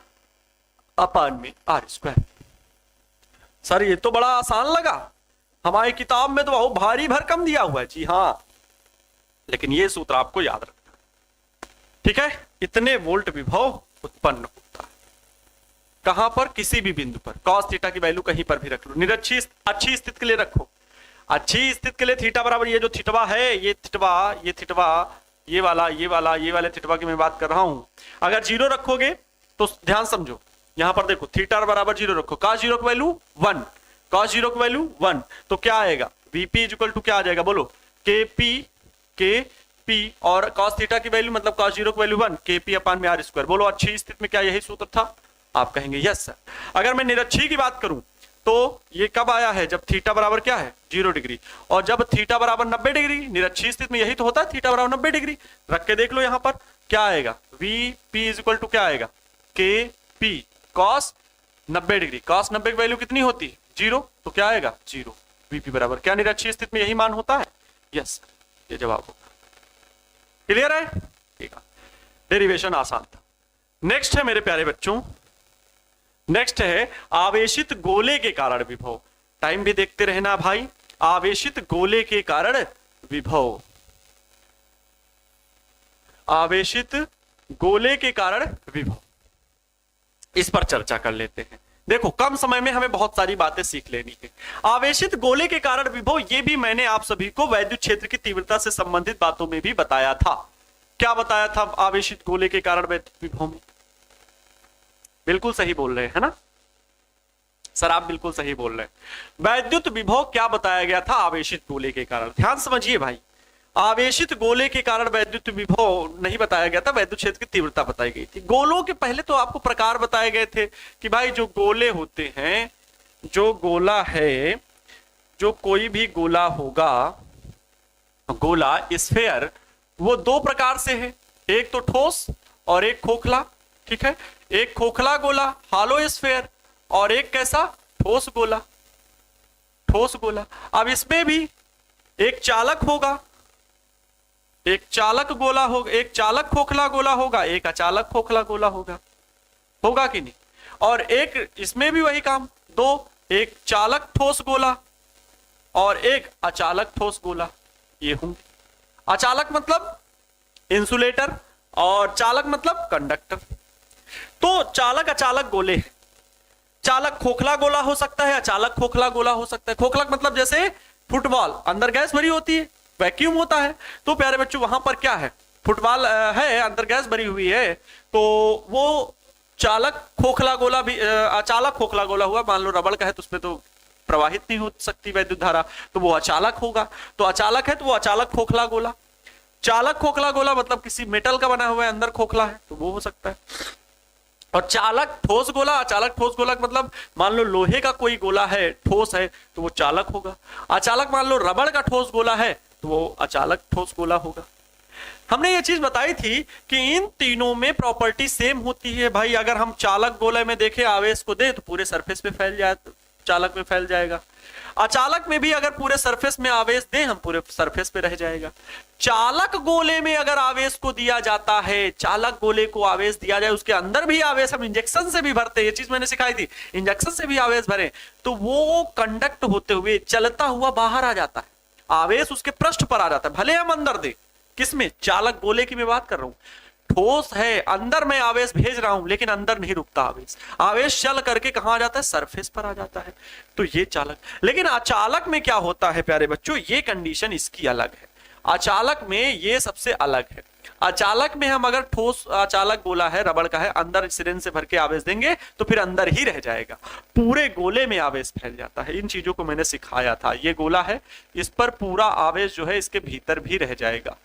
अपान में r²। सर ये तो बड़ा आसान लगा, हमारी किताब में तो बहुत भारी भरकम दिया हुआ है। जी हाँ, लेकिन ये सूत्र आपको याद रखना, ठीक है। इतने वोल्ट विभव उत्पन्न होता है, कहां पर, किसी भी बिंदु पर। कॉस थीटा की वैल्यू कहीं पर भी रख लो, निरक्षी अच्छी स्थिति के लिए रखो। अच्छी स्थिति के लिए थीटा बराबर ये जो थीटवा है, ये थीटवा, ये वाले थीटवा की मैं बात कर रहा हूं। अगर 0 रखोगे तो ध्यान समझो, यहां पर देखो थीटा बराबर 0 रखो, cos 0 की वैल्यू 1, cos 0 की वैल्यू 1, तो क्या आएगा, Vp = क्या आ जाएगा बोलो, Kp, और cos थीटा की वैल्यू मतलब cos 0 की वैल्यू 1, Kp अपान में r²। बोलो अच्छी स्थिति में क्या यही सूत्र था, आप कहेंगे यस सर। अगर मैं निरक्षी की बात करूं तो ये कब आया है? जब थीटा बराबर क्या है? 0 डिग्री। और जब थीटा बराबर 90 डिग्री, निरक्षीय स्थिति में यही तो होता है, थीटा बराबर 90 डिग्री। रख के देख लो यहां पर क्या आएगा, V P is equal to क्या आएगा, के पी कॉस 90 डिग्री। कॉस 90 की वैल्यू कितनी होती है? 0। तो क्या आएगा? 0। वीपी बराबर क्या निरक्षीय स्थिति में यही मान होता है? यस, ये जवाब होगा। क्लियर है? ठीक है, डेरिवेशन आसान था। नेक्स्ट है मेरे प्यारे बच्चों, नेक्स्ट है आवेशित गोले के कारण विभव। टाइम भी देखते रहना भाई। आवेशित गोले के कारण विभव, आवेशित गोले के कारण विभव, इस पर चर्चा कर लेते हैं। देखो कम समय में हमें बहुत सारी बातें सीख लेनी है। आवेशित गोले के कारण विभव, ये भी मैंने आप सभी को वैद्युत क्षेत्र की तीव्रता से संबंधित बातों में भी बताया था। क्या बताया था आवेशित गोले के कारण वैद्युत विभव में? बिल्कुल सही बोल रहे हैं ना सर, आप बिल्कुल सही बोल रहे हैं। वैद्युत विभव क्या बताया गया था आवेशित गोले के कारण? ध्यान समझिए भाई, आवेशित गोले के कारण वैद्युत विभव नहीं बताया गया था, वैद्युत क्षेत्र की तीव्रता बताई गई थी। गोलों के पहले तो आपको प्रकार बताए गए थे कि भाई जो गोले होते हैं, जो गोला है, जो कोई भी गोला होगा, गोला स्फेयर, वो दो प्रकार से है, एक तो ठोस और एक खोखला। ठीक है, एक खोखला गोला हालो स्फेयर और एक कैसा? ठोस गोला, ठोस गोला। अब इसमें भी एक चालक होगा, एक चालक गोला होगा, एक चालक खोखला गोला होगा, एक अचालक खोखला गोला होगा, होगा कि नहीं? और एक इसमें भी वही काम, दो, एक चालक ठोस गोला और एक अचालक ठोस गोला, ये होंगे। अचालक मतलब इंसुलेटर और चालक मतलब कंडक्टर। तो चालक अचालक गोले हैं। चालक खोखला गोला हो सकता है, अचालक खोखला गोला हो सकता है। खोखला मतलब जैसे फुटबॉल, अंदर गैस भरी होती है, वैक्यूम होता है। तो प्यारे बच्चों वहां पर क्या है? फुटबॉल है, अंदर गैस भरी हुई है, तो वो चालक खोखला गोला भी, अचालक खोखला गोला हुआ। मान लो रबड़ का है तो उसमें तो प्रवाहित नहीं हो सकती वैद्युत धारा, तो वो अचालक होगा। तो अचालक है तो वो अचालक खोखला गोला। चालक खोखला गोला मतलब किसी मेटल का बना हुआ है, अंदर खोखला है, तो वो हो सकता है। और चालक ठोस गोला, अचालक ठोस गोला मतलब मान लो लोहे का कोई गोला है, ठोस है, तो वो चालक होगा। अचालक मान लो रबड़ का ठोस गोला है, तो वो अचालक ठोस गोला होगा। हमने ये चीज बताई थी कि इन तीनों में प्रॉपर्टी सेम होती है भाई। अगर हम चालक गोले में देखें, आवेश को दे तो पूरे सरफेस पे फैल जाए, चालक में फैल जाएगा। अचालक में भी अगर पूरे सरफेस में आवेश दें हम, पूरे सरफेस पे रह जाएगा। चालक गोले में अगर आवेश को दिया जाता है, चालक गोले को आवेश दिया जाए, उसके अंदर भी आवेश हम इंजेक्शन से भी भरते हैं, ये चीज मैंने सिखाई थी, इंजेक्शन से भी आवेश भरें तो वो कंडक्ट होते हुए चलता हुआ बाहर आ जाता है, आवेश उसके पृष्ठ पर आ जाता है, भले हम अंदर दे। किसमें? चालक गोले की मैं बात कर रहा हूं। ठोस है, अंदर मैं आवेश भेज रहा हूं लेकिन अंदर नहीं रुकता आवेश, आवेश चल करके कहां आ जाता है? सरफेस पर आ जाता है। तो ये चालक। लेकिन अचालक में क्या होता है प्यारे बच्चों? ये कंडीशन इसकी अलग है। अचालक में ये सबसे अलग है। अचालक में हम अगर ठोस अचालक गोला है, रबड़ का है, अंदर सिरिंज से भर के आवेश देंगे तो फिर अंदर ही रह जाएगा, पूरे गोले में आवेश फैल जाता है। इन चीजों को मैंने सिखाया था। ये गोला है, इस पर पूरा आवेश जो है इसके भीतर भी रह जाएगा,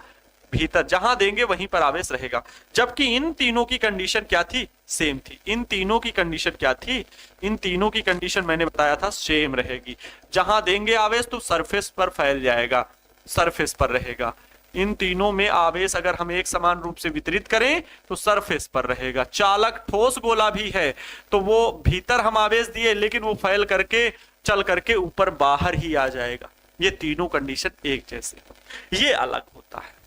भीतर जहां देंगे वहीं पर आवेश रहेगा। जबकि इन तीनों की कंडीशन क्या थी? सेम थी। इन तीनों की कंडीशन क्या थी? इन तीनों की कंडीशन मैंने बताया था सेम रहेगी। जहां देंगे आवेश तो सरफेस पर फैल जाएगा, सरफेस पर रहेगा। इन तीनों में आवेश अगर हम एक समान रूप से वितरित करें तो सरफेस पर रहेगा। चालक ठोस गोला भी है तो वो भीतर हम आवेश दिए लेकिन वो फैल करके चल करके ऊपर बाहर ही आ जाएगा। ये तीनों कंडीशन एक जैसे, ये अलग होता है।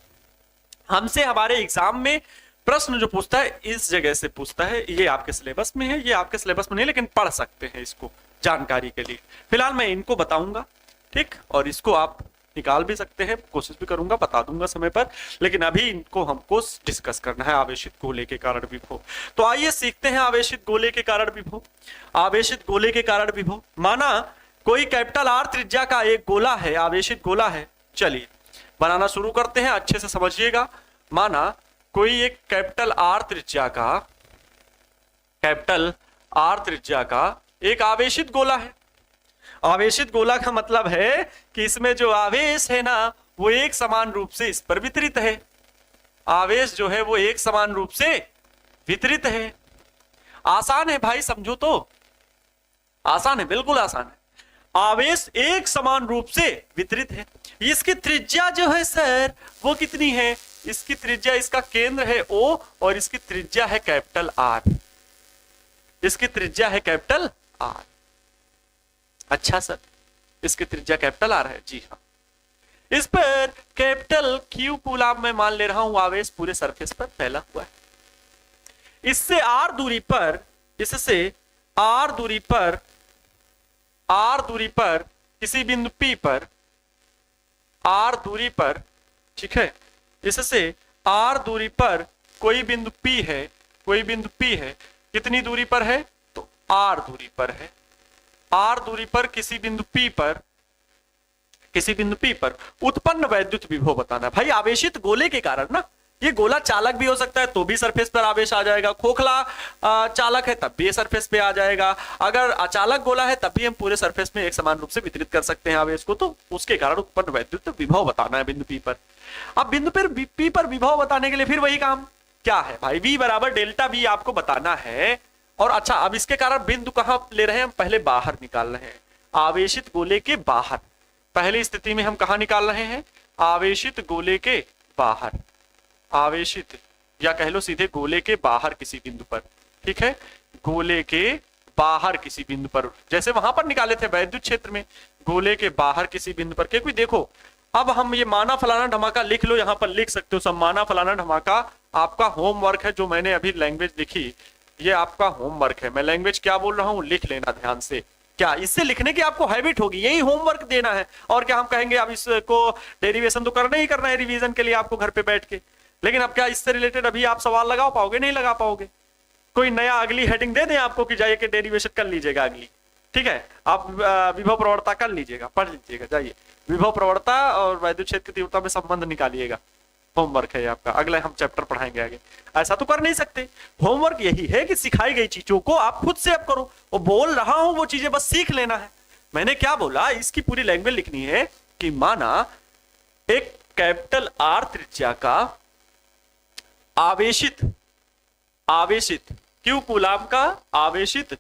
हमसे हमारे एग्जाम में प्रश्न जो पूछता है इस जगह से पूछता है, ये आपके सिलेबस में है, ये आपके सिलेबस में नहीं, लेकिन पढ़ सकते हैं इसको जानकारी के लिए। फिलहाल मैं इनको बताऊंगा, ठीक, और इसको आप निकाल भी सकते हैं, कोशिश भी करूंगा, बता दूंगा समय पर, लेकिन अभी इनको हमको डिस्कस करना है। आवेशित गोले के कारण विभव। तो आइए सीखते हैं आवेशित गोले के कारण विभव। आवेशित गोले के कारण विभव, माना कोई कैपिटल आर त्रिज्या का एक गोला है, आवेशित गोला है। चलिए बनाना शुरू करते हैं, अच्छे से समझिएगा। माना कोई एक कैपिटल आर त्रिज्या का एक आवेशित गोला है। आवेशित गोला का मतलब है कि इसमें जो आवेश है ना वो एक समान रूप से इस पर वितरित है। आवेश जो है वो एक समान रूप से वितरित है। आसान है भाई, समझो तो आसान है, बिल्कुल आसान है। आवेश एक समान रूप से वितरित है। इसकी त्रिज्या जो है सर वो कितनी है? इसकी त्रिज्या, इसका केंद्र है O और इसकी त्रिज्या है कैपिटल R। इसकी त्रिज्या है कैपिटल R। अच्छा सर, इसकी त्रिज्या कैपिटल R है, जी हाँ। इस पर कैपिटल Q कूलाम में मान ले रहा हूं आवेश पूरे सरफेस पर फैला हुआ है। इससे R दूरी पर, इससे R दूरी पर, R दूरी पर किसी बिंदु P पर, R दूरी पर, ठीक है, इससे R दूरी पर कोई बिंदु P है, कोई बिंदु P है, कितनी दूरी पर है? तो R दूरी पर है। R दूरी पर किसी बिंदु P पर, किसी बिंदु P पर उत्पन्न वैद्युत विभव बताना। भाई आवेशित गोले के कारण ना, ये गोला चालक भी हो सकता है तो भी सरफेस पर आवेश आ जाएगा, खोखला चालक है तब भी सरफेस पे आ जाएगा, अगर अचालक गोला है तब भी हम पूरे सरफेस में एक समान रूप से वितरित कर सकते हैं आवेश को, तो उसके कारण उत्पन्न वैद्युत विभव बताना है बिंदु P पर। अब बिंदु पर P पर विभव बताने के लिए फिर वही काम क्या है भाई, V बराबर डेल्टा V आपको बताना है। और अच्छा, अब इसके कारण बिंदु कहां ले रहे हैं हम? पहले बाहर निकाल रहे हैं, आवेशित गोले के बाहर। पहली स्थिति में हम कहां निकाल रहे हैं? आवेशित गोले के बाहर, आवेशित या कह लो सीधे गोले के बाहर किसी बिंदु पर, ठीक है, गोले के बाहर किसी बिंदु पर, जैसे वहां पर निकाले थे वैद्युत क्षेत्र में, गोले के बाहर किसी बिंदु पर। क्योंकि देखो अब हम ये माना फलाना धमाका लिख लो, यहां पर लिख सकते हो सब, माना फलाना धमाका आपका होमवर्क है, जो मैंने अभी लैंग्वेज लिखी ये आपका होमवर्क है। मैं लैंग्वेज क्या बोल रहा हूं लिख लेना ध्यान से, क्या इससे लिखने की आपको हैबिट होगी, यही होमवर्क देना है। और क्या हम कहेंगे अब इसको डेरिवेशन तो करना ही करना है रिवीजन के लिए आपको घर पे बैठ के, लेकिन अब क्या इससे रिलेटेड अभी आप सवाल लगा पाओगे? नहीं लगा पाओगे। कोई नया अगली हेडिंग दे दें आपको कि जाइए कि डेरिवेशन कर लीजिएगा अगली, ठीक है, आप विभव प्रवणता कर लीजिएगा, पढ़ लीजिएगा, जाइए विभव प्रवणता और वैद्युत क्षेत्र की तीव्रता में संबंध निकालिएगा। होमवर्क है आपका, अगले हम चैप्टर पढ़ाएंगे आगे। ऐसा तो कर नहीं सकते, होमवर्क यही है कि सिखाई गई चीजों को आप खुद से अब करो, और बोल रहा हूं वो चीजें बस सीख लेना है। मैंने क्या बोला, इसकी पूरी लैंग्वेज लिखनी है कि माना एक कैपिटल R त्रिज्या का आवेशित, आवेशित Q कूलाम का आवेशित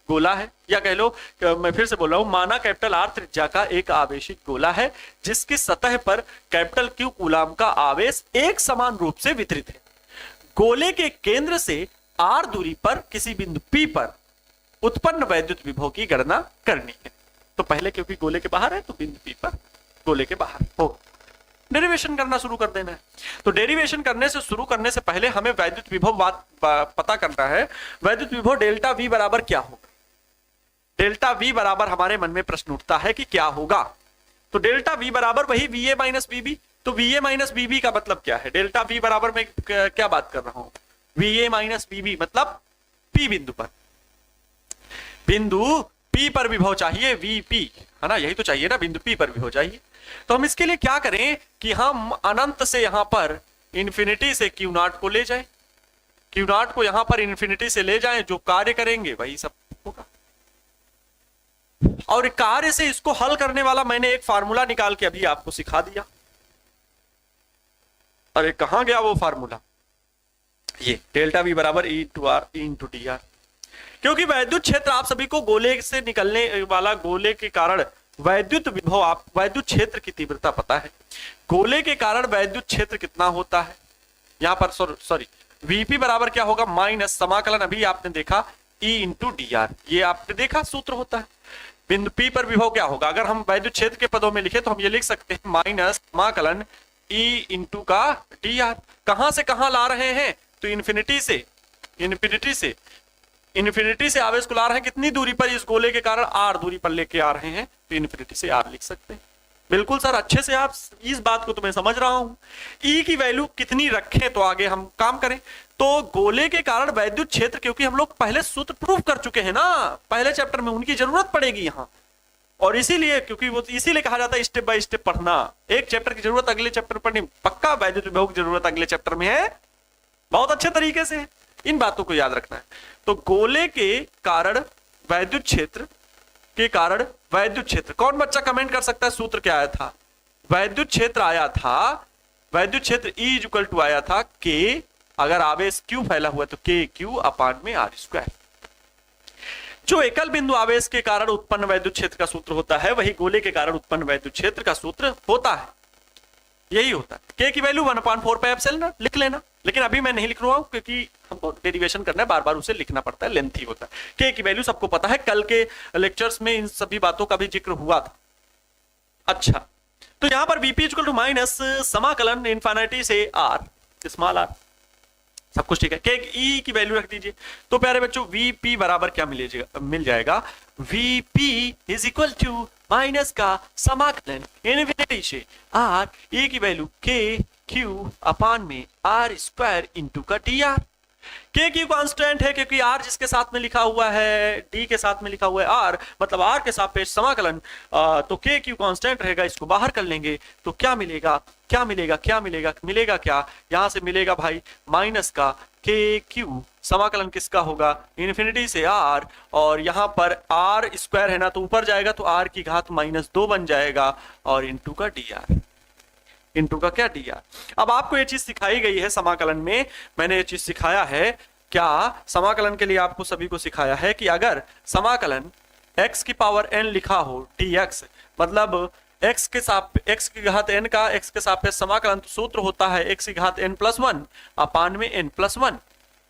गोला है, या कह लो मैं फिर से बोल रहा हूं, माना कैपिटल R त्रिज्या का एक आवेशित गोला है जिसकी सतह पर कैपिटल Q कूलाम का आवेश एक समान रूप से वितरित है। गोले के केंद्र से R दूरी पर किसी बिंदु P पर उत्पन्न वैद्युत विभव की गणना करनी है। तो पहले क्योंकि गोले के बाहर है तो बिंदु P पर गोले के बाहर हो, डेरिवेशन करना शुरू कर देना है। तो डेरिवेशन करने से शुरू करने से पहले हमें वैद्युत विभव पता करना है। वैद्युत विभव डेल्टा V बराबर क्या होगा? डेल्टा V बराबर हमारे मन में प्रश्न उठता है कि क्या होगा। तो डेल्टा V बराबर वही VA माइनस BB। तो VA माइनस BB का मतलब क्या है? डेल्टा V बराबर मैं क्या बात कर रहा हूं? VA माइनस BB मतलब P बिंदु पर, बिंदु P पर विभव चाहिए, VP है ना, यही तो चाहिए ना, बिंदु P पर विभव चाहिए। तो हम इसके लिए क्या करें कि हम अनंत से यहां पर इंफिनिटी से Q नॉट को ले जाएं, Q नॉट को यहां पर इंफिनिटी से ले जाएं, जो कार्य करेंगे वही सब होगा। और कार्य से इसको हल करने वाला मैंने एक फार्मूला निकाल के अभी आपको सिखा दिया। अरे कहां गया वो फार्मूला? ये डेल्टा V बराबर E into R into dr। क्योंकि वैद्युत क्षेत्र आप सभी को गोले से निकलने वाला, गोले के कारण वैद्युत विभव, आप वैद्युत क्षेत्र की तीव्रता पता है, गोले के कारण वैद्युत क्षेत्र कितना होता है यहां पर, सॉरी Vp बराबर क्या होगा? माइनस समाकलन अभी आपने देखा E इंटू dr, ये आपने देखा सूत्र होता है। बिंदु P पर विभव क्या होगा? अगर हम वैद्युत क्षेत्र के पदों में लिखे तो हम ये लिख सकते हैं माइनस समाकलन E इंटू का dr। कहां से कहां ला रहे हैं? तो इन्फिनिटी से, इन्फिनिटी से, इन्फिनिटी से आवेश को ला रहे हैं कितनी दूरी पर? इस गोले के कारण R दूरी पर लेके आ रहे हैं, तो इन्फिनिटी से R लिख सकते हैं। बिल्कुल सर, अच्छे से आप इस बात को तो मैं समझ रहा हूं। E की वैल्यू कितनी रखें तो आगे हम काम करें। तो गोले के कारण वैद्युत क्षेत्र, क्योंकि हम लोग पहले सूत्र प्रूव कर चुके हैं ना पहले चैप्टर में, उनकी जरूरत पड़ेगी यहां, और इसीलिए, क्योंकि वो इसीलिए कहा जाता है स्टेप बाय स्टेप पढ़ना। एक चैप्टर की जरूरत अगले चैप्टर पर नहीं, पक्का वैद्युत विभव की जरूरत अगले चैप्टर में है, बहुत अच्छे तरीके से। इन बातों को याद रखना है। तो गोले के कारण वैद्युत क्षेत्र के कारण वैद्युत क्षेत्र, कौन बच्चा कमेंट कर सकता है सूत्र क्या आया था? वैद्युत क्षेत्र आया था, वैद्युत क्षेत्र E इक्वल टू आया था K, अगर आवेश Q फैला हुआ तो K Q अपान में R स्क्वायर। जो एकल बिंदु आवेश के कारण उत्पन्न वैद्युत क्षेत्र का सूत्र होता है वही गोले के कारण उत्पन्न वैद्युत क्षेत्र का सूत्र होता है। यही होता है। के की वैल्यू 1/4 पाई एप्सिलॉन लिख लेना, लेकिन अभी मैं नहीं लिख रहा हूं क्योंकि हमको डेरिवेशन करना है, बार बार उसे लिखना पड़ता है, लेंथी होता है। के की वैल्यू सबको पता है, कल के लेक्चर्स में इन सभी बातों का भी जिक्र हुआ था। अच्छा, तो यहां पर Vp इक्वल टू माइनस समाकलन इनफिनिटी से r, स्मॉल r, सब कुछ ठीक है। के ई की वैल्यू रख दीजिए। तो प्यारे बच्चों Vp बराबर क्या मिल जाएगा? Vp is equal to minus का समाकलन इनफिनिटी से r, ए की वैल्यू के क्यू अपान में r स्क्वायर इंटू का डी आर। के क्यू कांस्टेंट है क्योंकि r जिसके साथ में लिखा हुआ है, d के साथ में लिखा हुआ है r, मतलब r के सापेक्ष समाकलन, तो के क्यू कांस्टेंट रहेगा। इसको बाहर कर लेंगे तो क्या मिलेगा? क्या मिलेगा? क्या मिलेगा? मिलेगा क्या? यहां से मिलेगा भाई माइनस का के क्यू समाकलन किसका होगा? इन्फिनिटी से r, और यहां पर r स्क्वायर है ना, तो ऊपर जाएगा तो r की घात -2 बन जाएगा, और इंटू का डी आर, इंटू का क्या डी आर। अब आपको ये चीज सिखाई गई है समाकलन में, मैंने ये चीज सिखाया है क्या? समाकलन के लिए आपको सभी को सिखाया है कि अगर समाकलन x की पावर n लिखा हो dx, मतलब x की घात n का x के सापेक्ष समाकलन, तो सूत्र होता है x की घात n+1 अपान में n+1,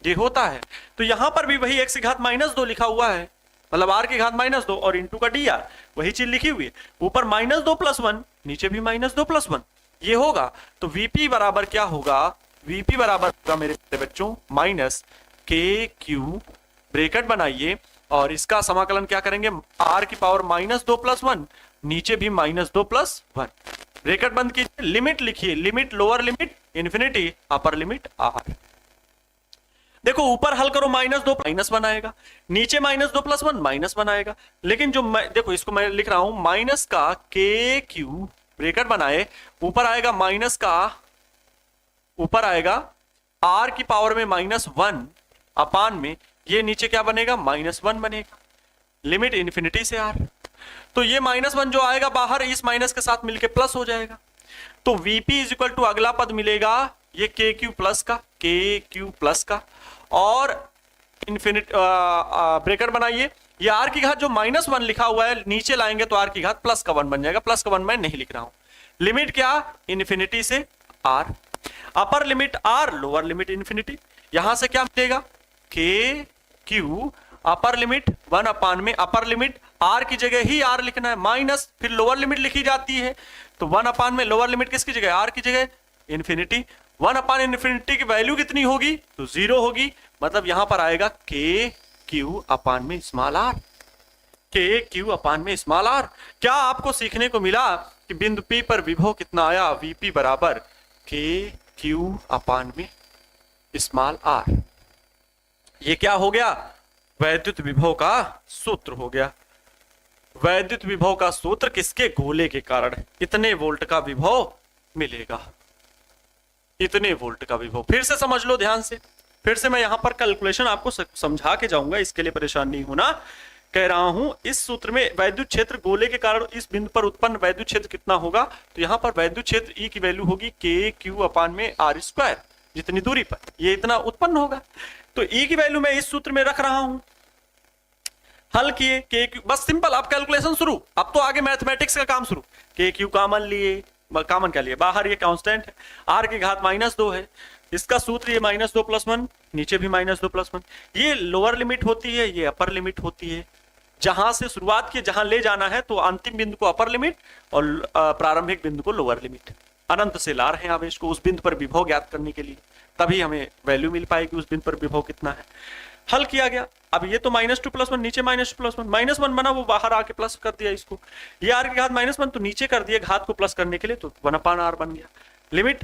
ये होता है। तो यहां पर भी वही x की घात -2 लिखा हुआ है, मतलब r की घात -2 और इंटू का डी आर, वही चीज लिखी हुई है। ऊपर -2+1, नीचे भी -2+1, ये होगा। तो Vp बराबर क्या होगा? Vp बराबर होगा मेरे बच्चों माइनस के क्यू, ब्रैकेट बनाइए, और इसका समाकलन क्या करेंगे? r की पावर -2+1, नीचे भी -2+1, ब्रैकेट बंद कीजिए, लिमिट लिखिए, limit lower limit infinity, upper limit r। देखो ऊपर हल करो, -2 -1 आएगा, नीचे -2+1 -1 आएगा, लेकिन जो देखो इसको मैं लिख रहा हूं माइनस का के क्यू, ब्रैकेट बनाए, ऊपर आएगा माइनस का, ऊपर आएगा r की पावर में -1 अपान में, ये नीचे क्या बनेगा? -1 बनेगा, लिमिट इन्फिनिटी से r। तो ये -1 जो आएगा बाहर, इस माइनस के साथ मिलके प्लस हो जाएगा। तो Vp इज इक्वल टू अगला पद मिलेगा ये के क्यू प्लस का, और इन्फिनिट ब्रैकेट बनाइए, ये r की घात जो -1 लिखा हुआ है नीचे लाएंगे तो r की घात +1 बन जाएगा, +1 मैं नहीं लिख रहा हूं। लिमिट क्या? इन्फिनिटी से r, upper limit r, lower limit infinity. यहां से क्या मिलेगा? के क्यू अपर लिमिट 1 अपान में, अपर लिमिट r की जगह ही r लिखना है, माइनस फिर लोअर लिमिट लिखी जाती है, तो 1 अपान में लोअर लिमिट किसकी जगह? r की जगह इन्फिनिटी। 1 अपान इन्फिनिटी की वैल्यू कितनी होगी? तो 0 होगी, मतलब यहां पर आएगा के क्यू अपान में स्मॉल r, के क्यू अपान में स्मॉल r। क्या आपको सीखने को मिला कि बिंदु P पर विभव कितना आया? Vp बराबर के क्यू अपान में स्मॉल r। ये क्या हो गया? वैद्युत विभव का सूत्र हो गया। वैद्युत विभव का सूत्र किसके? गोले के कारण इतने वोल्ट का विभव मिलेगा, इतने वोल्ट का विभव। फिर से समझ लो ध्यान से, फिर से मैं यहां पर कैलकुलेशन आपको समझा के जाऊंगा, इसके लिए परेशान नहीं होना। कह रहा हूं इस सूत्र में वैद्युत क्षेत्र गोले के कारण इस बिंदु पर उत्पन्न वैद्युत क्षेत्र कितना होगा? तो यहां पर वैद्युत क्षेत्र ई की वैल्यू होगी के क्यू अपान में r स्क्वायर, जितनी दूरी पर ये इतना उत्पन्न होगा। तो ई की वैल्यू मैं इस सूत्र में रख रहा हूं, हल किए के क्यू, बस सिंपल। अब कैलकुलेशन शुरू, अब तो आगे मैथमेटिक्स का काम शुरू। के क्यू कॉमन लिए, कॉमन क्या लिए? बाहर ये कांस्टेंट है, r की घात -2 है, इसका सूत्र ये -2+1, नीचे भी -2+1। ये लोअर लिमिट होती है, ये अपर लिमिट होती है। जहां से शुरुआत की, जहां ले जाना है तो अंतिम बिंदु को अपर लिमिट और प्रारंभिक बिंदु को लोअर लिमिट। अनंत से ला रहे हैं आवेश को उस बिंदु पर विभव ज्ञात करने के लिए, तभी हमें वैल्यू मिल पाएगी उस बिंदु पर विभव कितना है। हल किया गया। अब ये तो -2+1, नीचे -2+1, -1 बना, वो बाहर आके प्लस कर दिया इसको। ये r की घात -1 तो नीचे कर दिया घात को प्लस करने के लिए, तो 1/r बन गया। लिमिट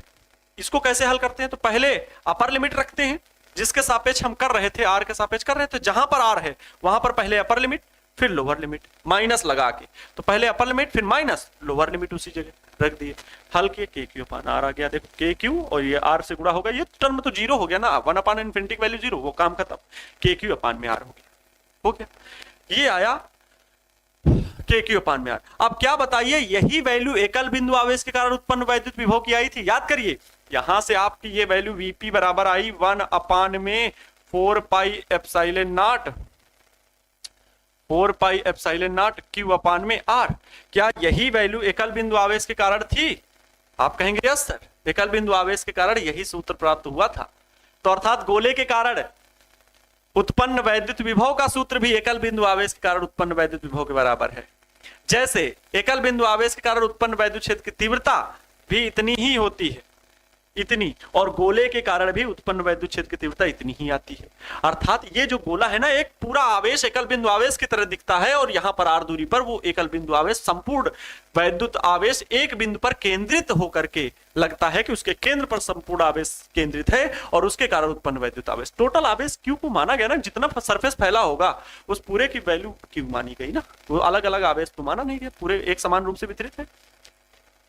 इसको कैसे हल करते हैं? तो पहले अपर लिमिट रखते हैं, जिसके सापेक्ष हम कर रहे थे, r के सापेक्ष कर रहे थे, जहां पर r है वहां पर पहले अपर लिमिट फिर लोअर लिमिट, माइनस लगा के, तो पहले अपर लिमिट फिर माइनस, लोअर लिमिट उसी जगह रख दिए। हल किए, के क्यू अपान आर आ गया। देखो के क्यू और ये आर से गुणा हो गया, ये टर्म तो जीरो हो गया ना, 1 अपान इनफिनिटी की वैल्यू 0, वो काम खत्म। के क्यू अपान में आर हो गया, ये आया के क्यू अपान में आर। अब क्या बताइए, यही वैल्यू एकल बिंदु आवेश के कारण उत्पन्न वैद्युत विभव की आई थी, याद करिए। यहां से आपकी ये वैल्यू वीपी बराबर आई 1 अपान में 4 pi epsilon naught 4 pi epsilon naught Q upon में आर। क्या यही वैल्यू एकल बिंदु आवेश के कारण थी? आप कहेंगे यस सर, एकल बिंदु आवेश के कारण यही सूत्र प्राप्त हुआ था। तो अर्थात गोले के कारण उत्पन्न वैद्युत विभव का सूत्र भी एकल बिंदु आवेश के कारण उत्पन्न वैद्युत विभव के बराबर है। जैसे एकल बिंदु आवेश के कारण उत्पन्न वैद्युत क्षेत्र की तीव्रता भी इतनी ही होती है, इतनी, और गोले के कारण भी उत्पन्न वैद्युत क्षेत्र की तीव्रता इतनी ही आती है। अर्थात ये जो गोला है ना, एक पूरा आवेश एकल बिंदु आवेश की तरह दिखता है, और यहां पर आर दूरी पर वो एकल बिंदु आवेश, संपूर्ण वैद्युत आवेश एक बिंदु पर केंद्रित होकर के लगता है कि उसके केंद्र पर संपूर्ण आवेश केंद्रित है, और उसके कारण उत्पन्न वैद्युत आवेश। टोटल आवेश क्यू को माना गया ना, जितना सरफेस फैला होगा उस पूरे की वैल्यू क्यू मानी गई ना, वो अलग अलग आवेश तो माना नहीं गया, पूरे एक समान रूप से वितरित है।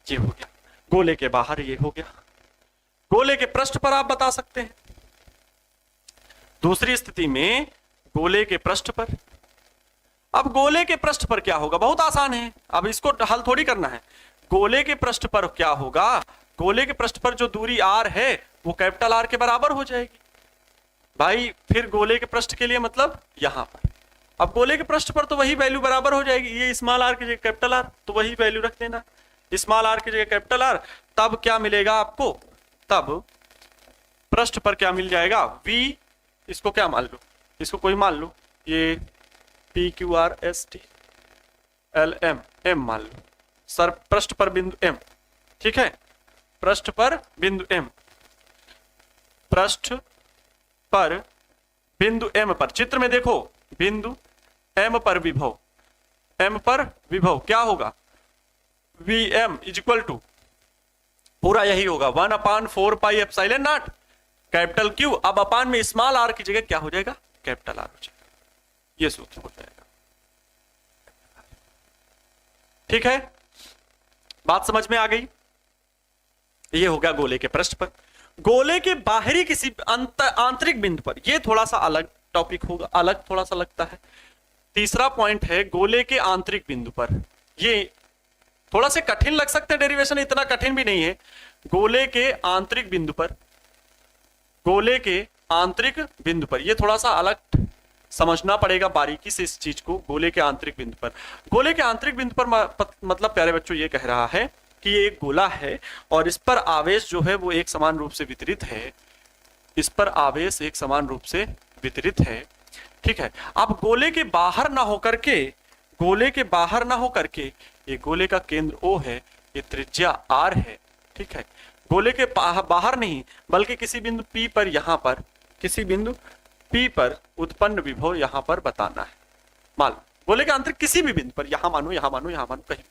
ये हो गया गोले के बाहर, ये हो गया गोले के पृष्ठ पर। आप बता सकते हैं दूसरी स्थिति में गोले के पृष्ठ पर। अब गोले के पृष्ठ पर क्या होगा? बहुत आसान है, अब इसको हल थोड़ी करना है। गोले के पृष्ठ पर क्या होगा? गोले के पृष्ठ पर जो दूरी आर है वो कैपिटल आर के बराबर हो जाएगी भाई। फिर गोले के पृष्ठ के लिए मतलब यहां पर, अब गोले के पृष्ठ पर तो वही वैल्यू बराबर हो जाएगी, ये स्मॉल आर की जगह कैपिटल आर, तो वही वैल्यू रख देना, स्मॉल आर की जगह कैपिटल आर। तब क्या मिलेगा आपको? तब पृष्ठ पर क्या मिल जाएगा? v, इसको क्या मान लो, इसको कोई मान लो, ये p q r s t l m m मान लो, सर पृष्ठ पर बिंदु m, ठीक है, पृष्ठ पर बिंदु m, पृष्ठ पर बिंदु m पर, चित्र में देखो बिंदु m पर विभव, m पर विभव क्या होगा? Vm इज इक्वल टू पूरा यही होगा 1/4 पाई एप्सिलॉन नॉट कैपिटल क्यू। अब अपान में स्मॉल आर की जगह क्या हो जाएगा? कैपिटल आर हो जाएगा, ये सूत्र हो जाएगा। ठीक है, बात समझ में आ गई? ये हो गया गोले के पृष्ठ पर। गोले के बाहरी किसी आंतरिक बिंदु पर, ये थोड़ा सा अलग टॉपिक होगा, अलग थोड़ा सा लगता है। तीसरा पॉइंट है गोले के आंतरिक बिंदु पर, ये थोड़ा से कठिन लग सकते हैं, डेरिवेशन इतना कठिन भी नहीं है। गोले के आंतरिक बिंदु पर, गोले के आंतरिक बिंदु पर, ये थोड़ा सा अलग समझना पड़ेगा बारीकी से इस चीज को। गोले के आंतरिक बिंदु पर, गोले के आंतरिक बिंदु पर मतलब प्यारे बच्चों ये कह रहा है कि ये एक गोला है और इस पर आवेश जो है वो एक समान रूप से वितरित है, इस पर आवेश एक समान रूप से वितरित है। ठीक है, अब गोले के बाहर ना होकर के, गोले के बाहर ना होकर के, ये गोले का केंद्र O है, ये त्रिज्या R है। ठीक है, गोले के बाहर नहीं बल्कि किसी बिंदु P पर, यहां पर किसी बिंदु P पर उत्पन्न विभव यहां पर बताना है। मान लो गोले के आंतरिक किसी भी बिंदु पर, यहां मानो, यहां मानो, यहां मानो, कहीं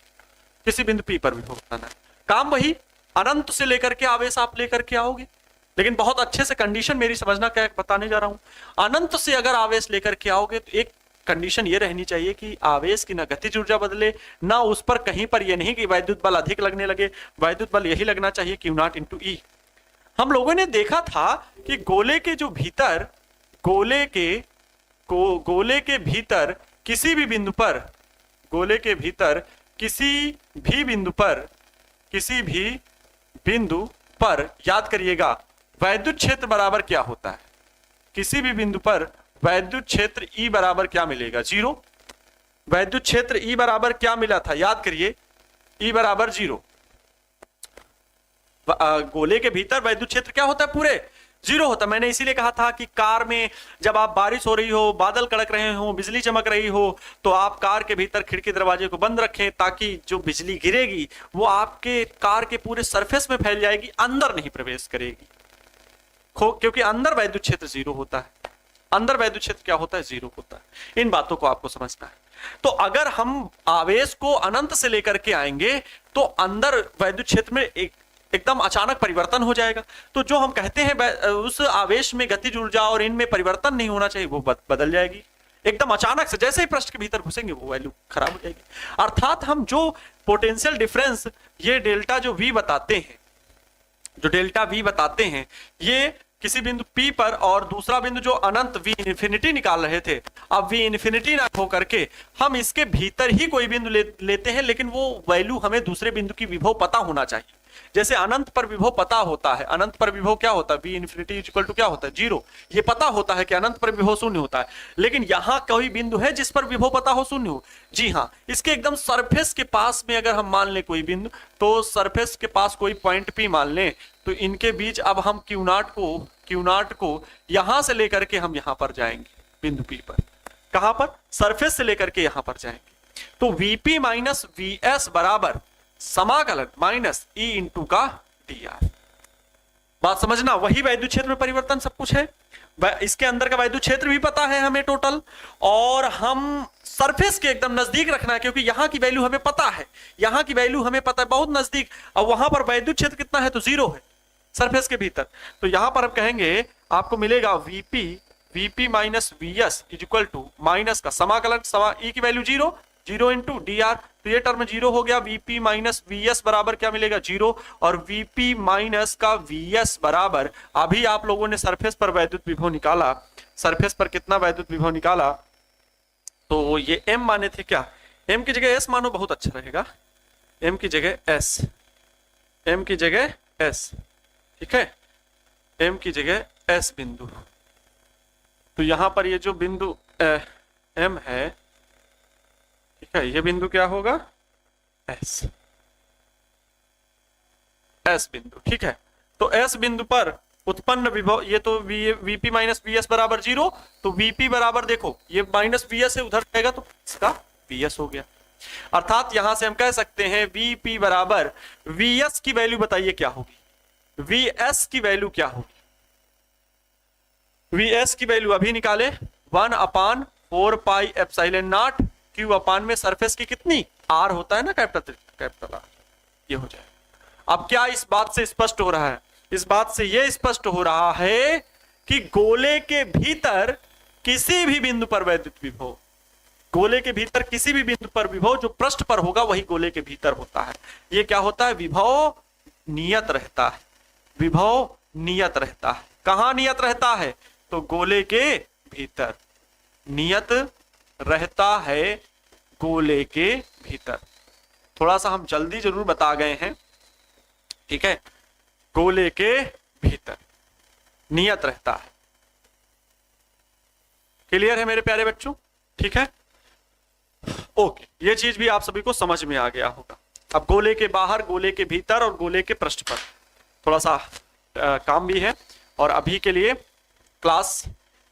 किसी बिंदु P पर विभव बताना है। काम वही, अनंत से लेकर के आवेश आप लेकर के आओगे, लेकिन बहुत अच्छे से कंडीशन मेरी समझना क्या बताने जा रहा हूं। अनंत से अगर आवेश लेकर के आओगे तो एक कंडीशन ये रहनी चाहिए कि आवेश की ना गतिज ऊर्जा बदले, ना उस पर कहीं पर ये नहीं कि वैद्युत बल अधिक लगने लगे, वैद्युत बल यही लगना चाहिए Q0 × E। हम लोगों ने देखा था कि गोले के जो भीतर, गोले के भीतर किसी भी बिंदु पर, गोले के भीतर किसी भी बिंदु पर, किसी भी बिंदु पर याद करिएगा वैद्युत क्षेत्र बराबर क्या होता है? किसी भी बिंदु पर वैद्युत क्षेत्र E बराबर क्या मिलेगा? 0। वैद्युत क्षेत्र E बराबर क्या मिला था? याद करिए, E बराबर 0। गोले के भीतर वैद्युत क्षेत्र क्या होता है? पूरे 0 होता है। मैंने इसीलिए कहा था कि कार में जब आप, बारिश हो रही हो, बादल कड़क रहे हो, बिजली चमक रही हो, तो आप कार के भीतर खिड़की दरवाजे को बंद रखें ताकि जो बिजली गिरेगी वो आपके कार के पूरे सरफेस में फैल जाएगी, अंदर नहीं प्रवेश करेगी, क्योंकि अंदर वैद्युत क्षेत्र 0 होता है। अंदर वैद्युत क्षेत्र क्या होता है? 0 होता है। इन बातों को आपको समझना है। तो अगर हम आवेश को अनंत से लेकर के आएंगे तो अंदर वैद्युत क्षेत्र में एकदम अचानक परिवर्तन हो जाएगा। तो जो हम कहते हैं उस आवेश में गतिज ऊर्जा और इनमें परिवर्तन नहीं होना चाहिए, वो बदल जाएगी एकदम अचानक से। जैसे ही पृष्ठ के भीतर घुसेंगे वो वैल्यू खराब हो जाएगी। अर्थात हम जो पोटेंशियल डिफरेंस, ये डेल्टा जो V बताते हैं, जो डेल्टा V बताते हैं, ये किसी बिंदु P पर और दूसरा बिंदु जो अनंत V इन्फिनिटी निकाल रहे थे, अब V इन्फिनिटी ना हो करके हम इसके भीतर ही कोई बिंदु लेते हैं, लेकिन वो वैल्यू हमें दूसरे बिंदु की विभव पता होना चाहिए। जैसे अनंत पर विभव पता होता है, अनंत पर विभव क्या होता है, v इंफिनिटी इक्वल टू क्या होता है, 0। ये पता होता है कि अनंत पर विभव शून्य होता है, लेकिन यहां कोई बिंदु है जिस पर विभव पता हो शून्य हो? जी हाँ, इसके एकदम सरफेस के पास में अगर हम मान ले कोई बिंदु, तो सरफेस के पास कोई पॉइंट P मान लें, तो इनके बीच अब हम Q0 को यहां से लेकर के हम यहां पर जाएंगे बिंदु P पर। कहां पर? सरफेस से लेकर के यहां पर जाएंगे। तो Vp माइनस Vs बराबर समाकलन माइनस E इंटू का dr। बात समझना, वही वैद्युत क्षेत्र में परिवर्तन सब कुछ है। इसके अंदर का वैद्युत क्षेत्र भी पता है हमें टोटल, और हम सरफेस के एकदम नजदीक रखना है, क्योंकि यहां की वैल्यू हमें पता है, यहां की वैल्यू हमें पता है बहुत नजदीक। अब वहां पर वैद्युत क्षेत्र कितना है, तो 0 है सरफेस के भीतर। तो यहां पर हम कहेंगे आपको मिलेगा Vp minus Vs is equal to minus का समाकलन, E की वैल्यू 0 इंटू dr, तो ये टर्म 0 हो गया। Vp माइनस Vs बराबर क्या मिलेगा, 0, और Vp माइनस का Vs बराबर, अभी आप लोगों ने सरफेस पर वैद्युत विभव निकाला, सरफेस पर कितना वैद्युत विभव निकाला, तो ये m माने थे क्या, m की जगह s मानो, बहुत अच्छा रहेगा, m की जगह s, m की जगह s, ठीक है, m की जगह s बिंदु। तो यहां पर ये जो बिंदु m है, ठीक है, ये बिंदु क्या होगा, S बिंदु, ठीक है। तो S बिंदु पर उत्पन्न विभव, ये तो Vp माइनस Vs बराबर 0, तो Vp बराबर देखो ये माइनस Vs है, उधर जाएगा तो इसका Vs हो गया। अर्थात यहां से हम कह सकते हैं Vp बराबर Vs की वैल्यू बताइए क्या होगी, Vs की वैल्यू क्या होगी, Vs की वैल्यू अभी निकाले 1/4 पाई एप्सिलॉन नॉट Q अपान में सरफेस की कितनी, R होता है ना, कैपिटल R, ये हो जाए। अब क्या इस बात से स्पष्ट हो रहा है, इस बात से यह स्पष्ट हो रहा है कि गोले के भीतर किसी भी बिंदु पर वैद्युत विभव, गोले के भीतर किसी भी बिंदु पर विभव जो पृष्ठ पर होगा वही गोले के भीतर होता है। ये क्या होता है, विभव नियत रहता है, विभव नियत रहता है। कहां नियत रहता है, तो गोले के भीतर नियत रहता है, गोले के भीतर। थोड़ा सा हम जल्दी जरूर बता गए हैं, ठीक है, गोले के भीतर नियत रहता है। क्लियर है मेरे प्यारे बच्चों, ठीक है, ओके, ये चीज भी आप सभी को समझ में आ गया होगा। अब गोले के बाहर, गोले के भीतर और गोले के पृष्ठ पर थोड़ा सा काम भी है, और अभी के लिए क्लास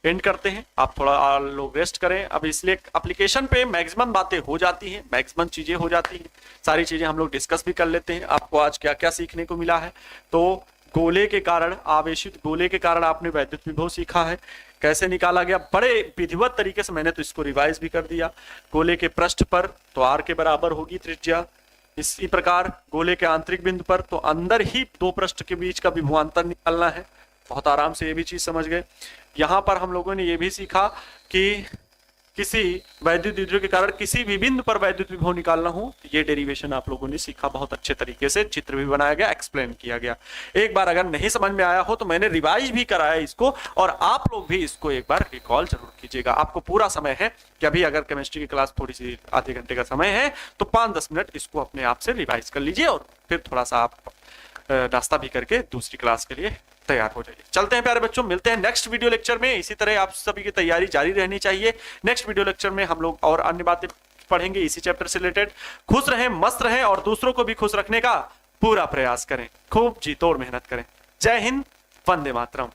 एंड करते हैं। आप थोड़ा लोग रेस्ट करें, अब इसलिए एप्लीकेशन पे मैक्सिमम बातें हो जाती हैं, मैक्सिमम चीजें हो जाती हैं, सारी चीजें हम लोग डिस्कस भी कर लेते हैं। आपको आज क्या क्या सीखने को मिला है, तो गोले के कारण, आवेशित गोले के कारण आपने वैद्युत विभव सीखा है, कैसे निकाला गया, बड़े विधिवत तरीके से मैंने तो इसको रिवाइज भी कर दिया। गोले के पृष्ठ पर तो R के बराबर होगी त्रिज्या, इसी प्रकार गोले के आंतरिक बिंदु पर तो अंदर ही दो पृष्ठ के बीच का विभवांतर निकालना है। बहुत आराम से ये भी चीज समझ गए। यहां पर हम लोगों ने ये भी सीखा कि किसी वैद्युत विद्युत के कारण किसी भी बिंदु पर वैद्युत विभव निकालना हो, ये डेरिवेशन आप लोगों ने सीखा, बहुत अच्छे तरीके से चित्र भी बनाया गया, एक्सप्लेन किया गया। एक बार अगर नहीं समझ में आया हो तो मैंने रिवाइज भी कराया इसको, और आप लोग भी इसको एक बार रिकॉल जरूर कीजिएगा। आपको पूरा समय है कि अभी अगर केमिस्ट्री की क्लास थोड़ी सी आधे घंटे का समय है तो 5-10 मिनट इसको अपने आप से रिवाइज कर लीजिए, और फिर थोड़ा सा आप नाश्ता भी करके दूसरी क्लास के लिए तैयार हो जाइए। चलते हैं प्यारे बच्चों, मिलते हैं नेक्स्ट वीडियो लेक्चर में। इसी तरह आप सभी की तैयारी जारी रहनी चाहिए। नेक्स्ट वीडियो लेक्चर में हम लोग और अन्य बातें पढ़ेंगे इसी चैप्टर से रिलेटेड। खुश रहें, मस्त रहें, और दूसरों को भी खुश रखने का पूरा प्रयास करें। खूब जी तोड़ मेहनत करें। जय हिंद, वंदे मातरम।